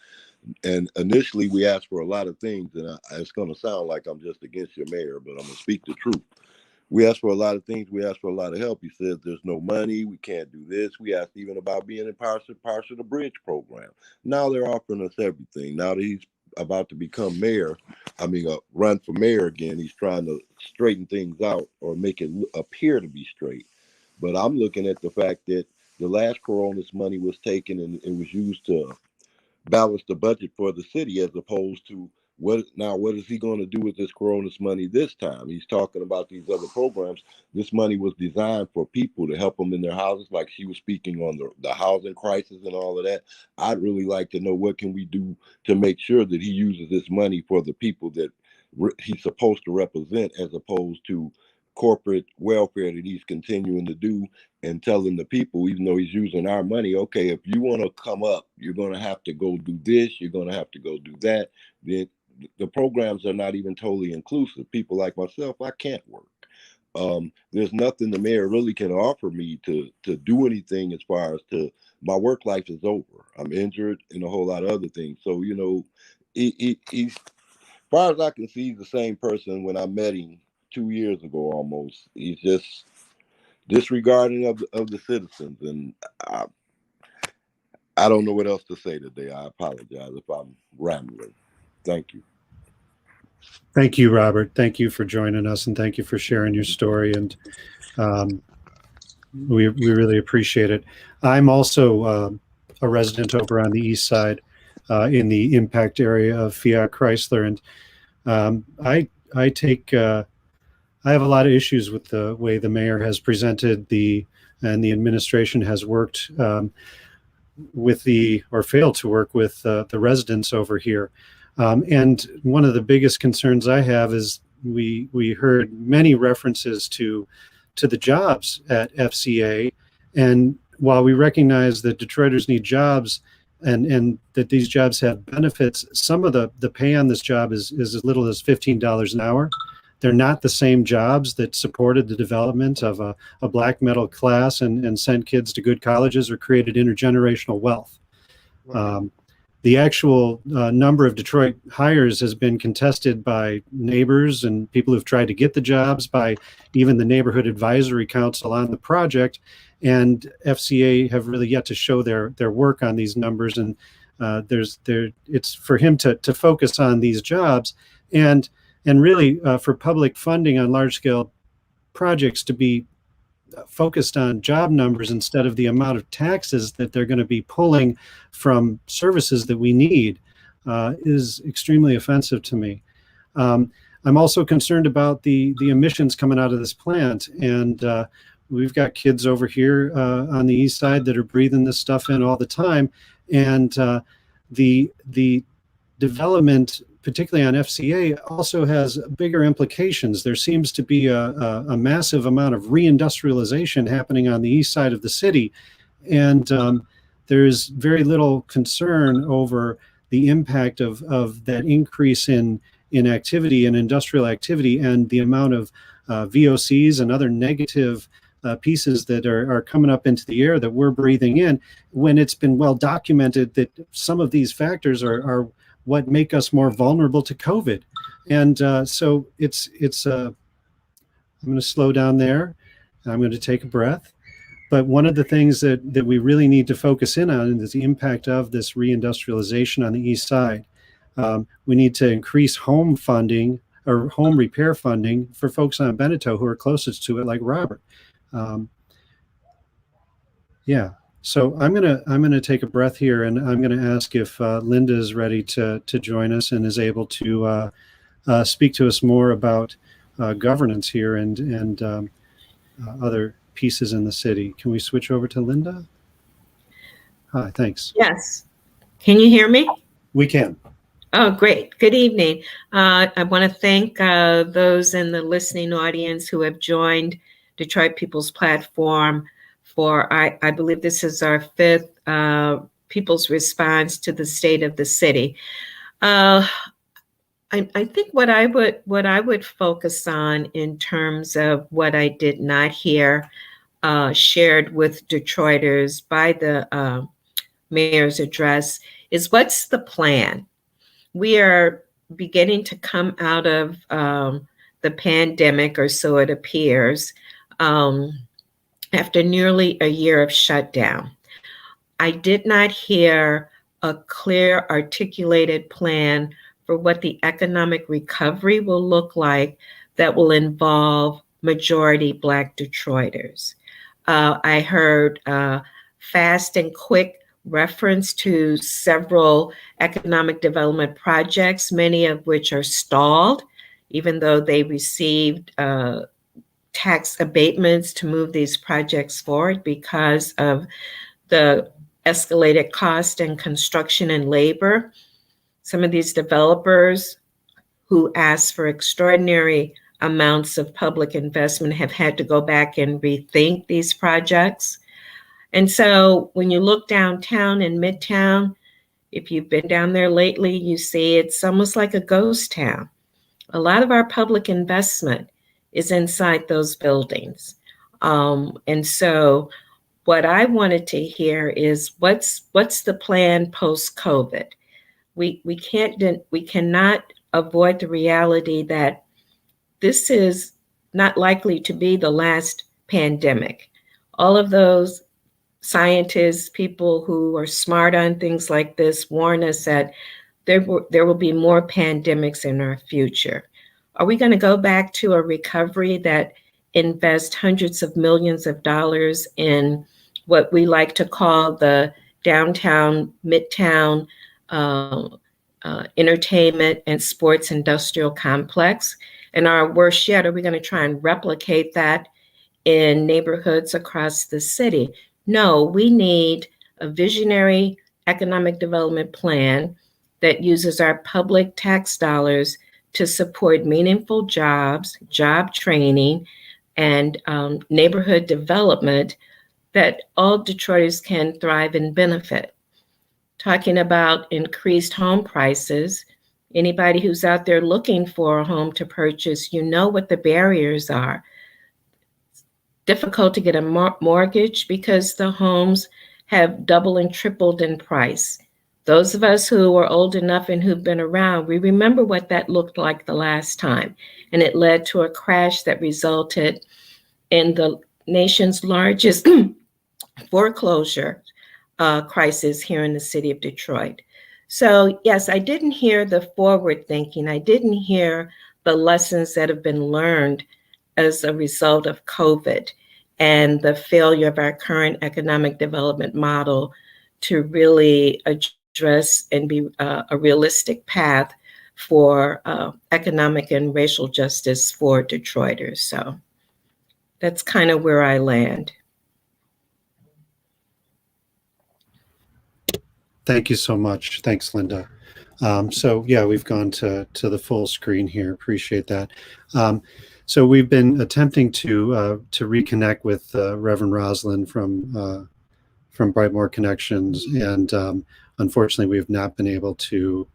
And initially, we asked for a lot of things, and it's going to sound like I'm just against your mayor, but I'm going to speak the truth. We asked for a lot of things. We asked for a lot of help. He says there's no money. We can't do this. We asked even about being in parts of the bridge program. Now they're offering us everything. Now that he's about to become mayor, run for mayor again, he's trying to straighten things out or make it appear to be straight. But I'm looking at the fact that the last Coronas money was taken and it was used to balance the budget for the city, as opposed to what is he going to do with this Coronas money this time? He's talking about these other programs. This money was designed for people to help them in their houses, like she was speaking on the housing crisis and all of that. I'd really like to know what can we do to make sure that he uses this money for the people that he's supposed to represent, as opposed to corporate welfare that he's continuing to do and telling the people, even though he's using our money, okay, if you want to come up, you're going to have to go do this, you're going to have to go do that. Then the programs are not even totally inclusive. People like myself, I can't work. There's nothing the mayor really can offer me to do anything as far as my work life is over. I'm injured and a whole lot of other things. So, he's, as far as I can see, he's the same person when I met him 2 years ago almost. He's just disregarding of the citizens, and I don't know what else to say today. I apologize if I'm rambling. Thank you. Thank you, Robert. Thank you for joining us, and thank you for sharing your story. And we really appreciate it. I'm also a resident over on the east side in the impact area of Fiat Chrysler, and I have a lot of issues with the way the mayor has presented and the administration has worked failed to work with the residents over here. And one of the biggest concerns I have is we heard many references to the jobs at FCA. And while we recognize that Detroiters need jobs and that these jobs have benefits, some of the pay on this job is as little as $15 an hour. They're not the same jobs that supported the development of a black middle class and sent kids to good colleges or created intergenerational wealth. The actual number of Detroit hires has been contested by neighbors and people who've tried to get the jobs, by even the neighborhood advisory council on the project. And FCA have really yet to show their work on these numbers. And it's for him to focus on these jobs and really for public funding on large scale projects to be focused on job numbers instead of the amount of taxes that they're going to be pulling from services that we need is extremely offensive to me. I'm also concerned about the emissions coming out of this plant, and we've got kids over here on the east side that are breathing this stuff in all the time, and the development, particularly on FCA, also has bigger implications. There seems to be a massive amount of reindustrialization happening on the east side of the city, and there's very little concern over the impact of that increase in activity and industrial activity and the amount of VOCs and other negative pieces that are coming up into the air that we're breathing in, when it's been well documented that some of these factors are what make us more vulnerable to COVID. And so I'm going to slow down there. I'm going to take a breath. But one of the things that we really need to focus in on is the impact of this reindustrialization on the east side. We need to increase home funding or home repair funding for folks on Beneteau who are closest to it, like Robert. So I'm gonna take a breath here, and I'm gonna ask if Linda is ready to join us and is able to speak to us more about governance here and other pieces in the city. Can we switch over to Linda? Hi, thanks. Yes. Can you hear me? We can. Oh, great. Good evening. I want to thank those in the listening audience who have joined Detroit People's Platform for, I believe this is our fifth People's Response to the State of the City. I think what I would focus on in terms of what I did not hear shared with Detroiters by the mayor's address is what's the plan? We are beginning to come out of the pandemic, or so it appears, after nearly a year of shutdown. I did not hear a clear, articulated plan for what the economic recovery will look like that will involve majority Black Detroiters. I heard fast and quick reference to several economic development projects, many of which are stalled, even though they received tax abatements to move these projects forward because of the escalated cost and construction and labor. Some of these developers who asked for extraordinary amounts of public investment have had to go back and rethink these projects. And so when you look downtown in Midtown, if you've been down there lately, you see it's almost like a ghost town. A lot of our public investment is inside those buildings. And so what I wanted to hear is what's the plan post-COVID? We cannot avoid the reality that this is not likely to be the last pandemic. All of those scientists, people who are smart on things like this, warn us that there will be more pandemics in our future. Are we going to go back to a recovery that invests hundreds of millions of dollars in what we like to call the downtown, midtown entertainment and sports industrial complex? And our worst yet, are we going to try and replicate that in neighborhoods across the city? No, we need a visionary economic development plan that uses our public tax dollars to support meaningful jobs, job training, and neighborhood development that all Detroiters can thrive and benefit. Talking about increased home prices, anybody who's out there looking for a home to purchase, you know what the barriers are. It's difficult to get a mortgage because the homes have doubled and tripled in price. Those of us who are old enough and who've been around, we remember what that looked like the last time. And it led to a crash that resulted in the nation's largest foreclosure crisis here in the city of Detroit. So yes, I didn't hear the forward thinking. I didn't hear the lessons that have been learned as a result of COVID and the failure of our current economic development model to really address and be a realistic path for economic and racial justice for Detroiters. So that's kind of where I land. Thank you so much. Thanks, Linda. So yeah, we've gone to the full screen here. Appreciate that. So we've been attempting to reconnect with Reverend Roslyn from Brightmoor Connections, and unfortunately, we have not been able to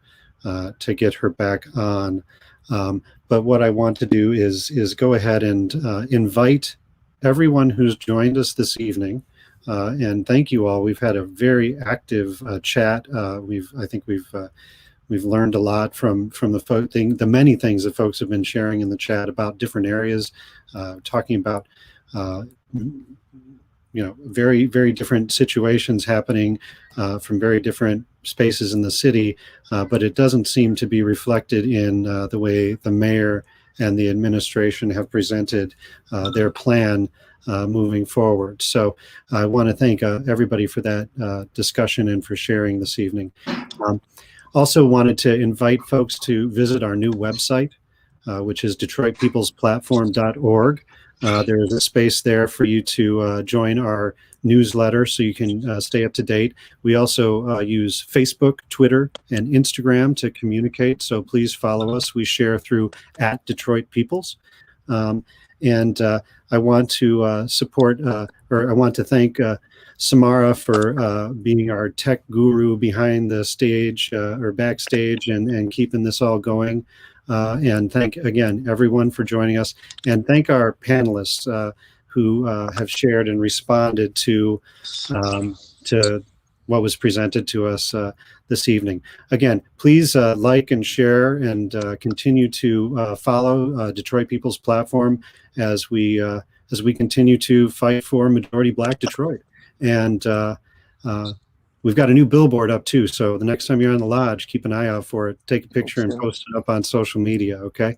get her back on. But what I want to do is go ahead and invite everyone who's joined us this evening. And thank you all. We've had a very active chat. I think we've learned a lot from the many things that folks have been sharing in the chat about different areas, talking about very, very different situations happening from very different spaces in the city, but it doesn't seem to be reflected in the way the mayor and the administration have presented their plan moving forward. So I want to thank everybody for that discussion and for sharing this evening. Also wanted to invite folks to visit our new website, which is DetroitPeoplesPlatform.org. There is a space there for you to join our newsletter so you can stay up to date. We also use Facebook, Twitter, and Instagram to communicate, so please follow us. We share through @DetroitPeoples. And I want to I want to thank Samara for being our tech guru behind the stage or backstage and keeping this all going. And thank again everyone for joining us, and thank our panelists who have shared and responded to what was presented to us this evening. Again, please like and share and continue to follow Detroit People's Platform as we continue to fight for majority Black Detroit. And we've got a new billboard up too. So the next time you're on the lodge, keep an eye out for it. Take a picture and post it up on social media. Okay.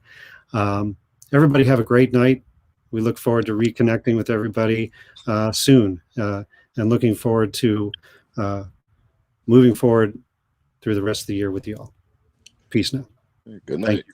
Everybody have a great night. We look forward to reconnecting with everybody soon, and looking forward to moving forward through the rest of the year with you all. Peace now. Good night. Thank you.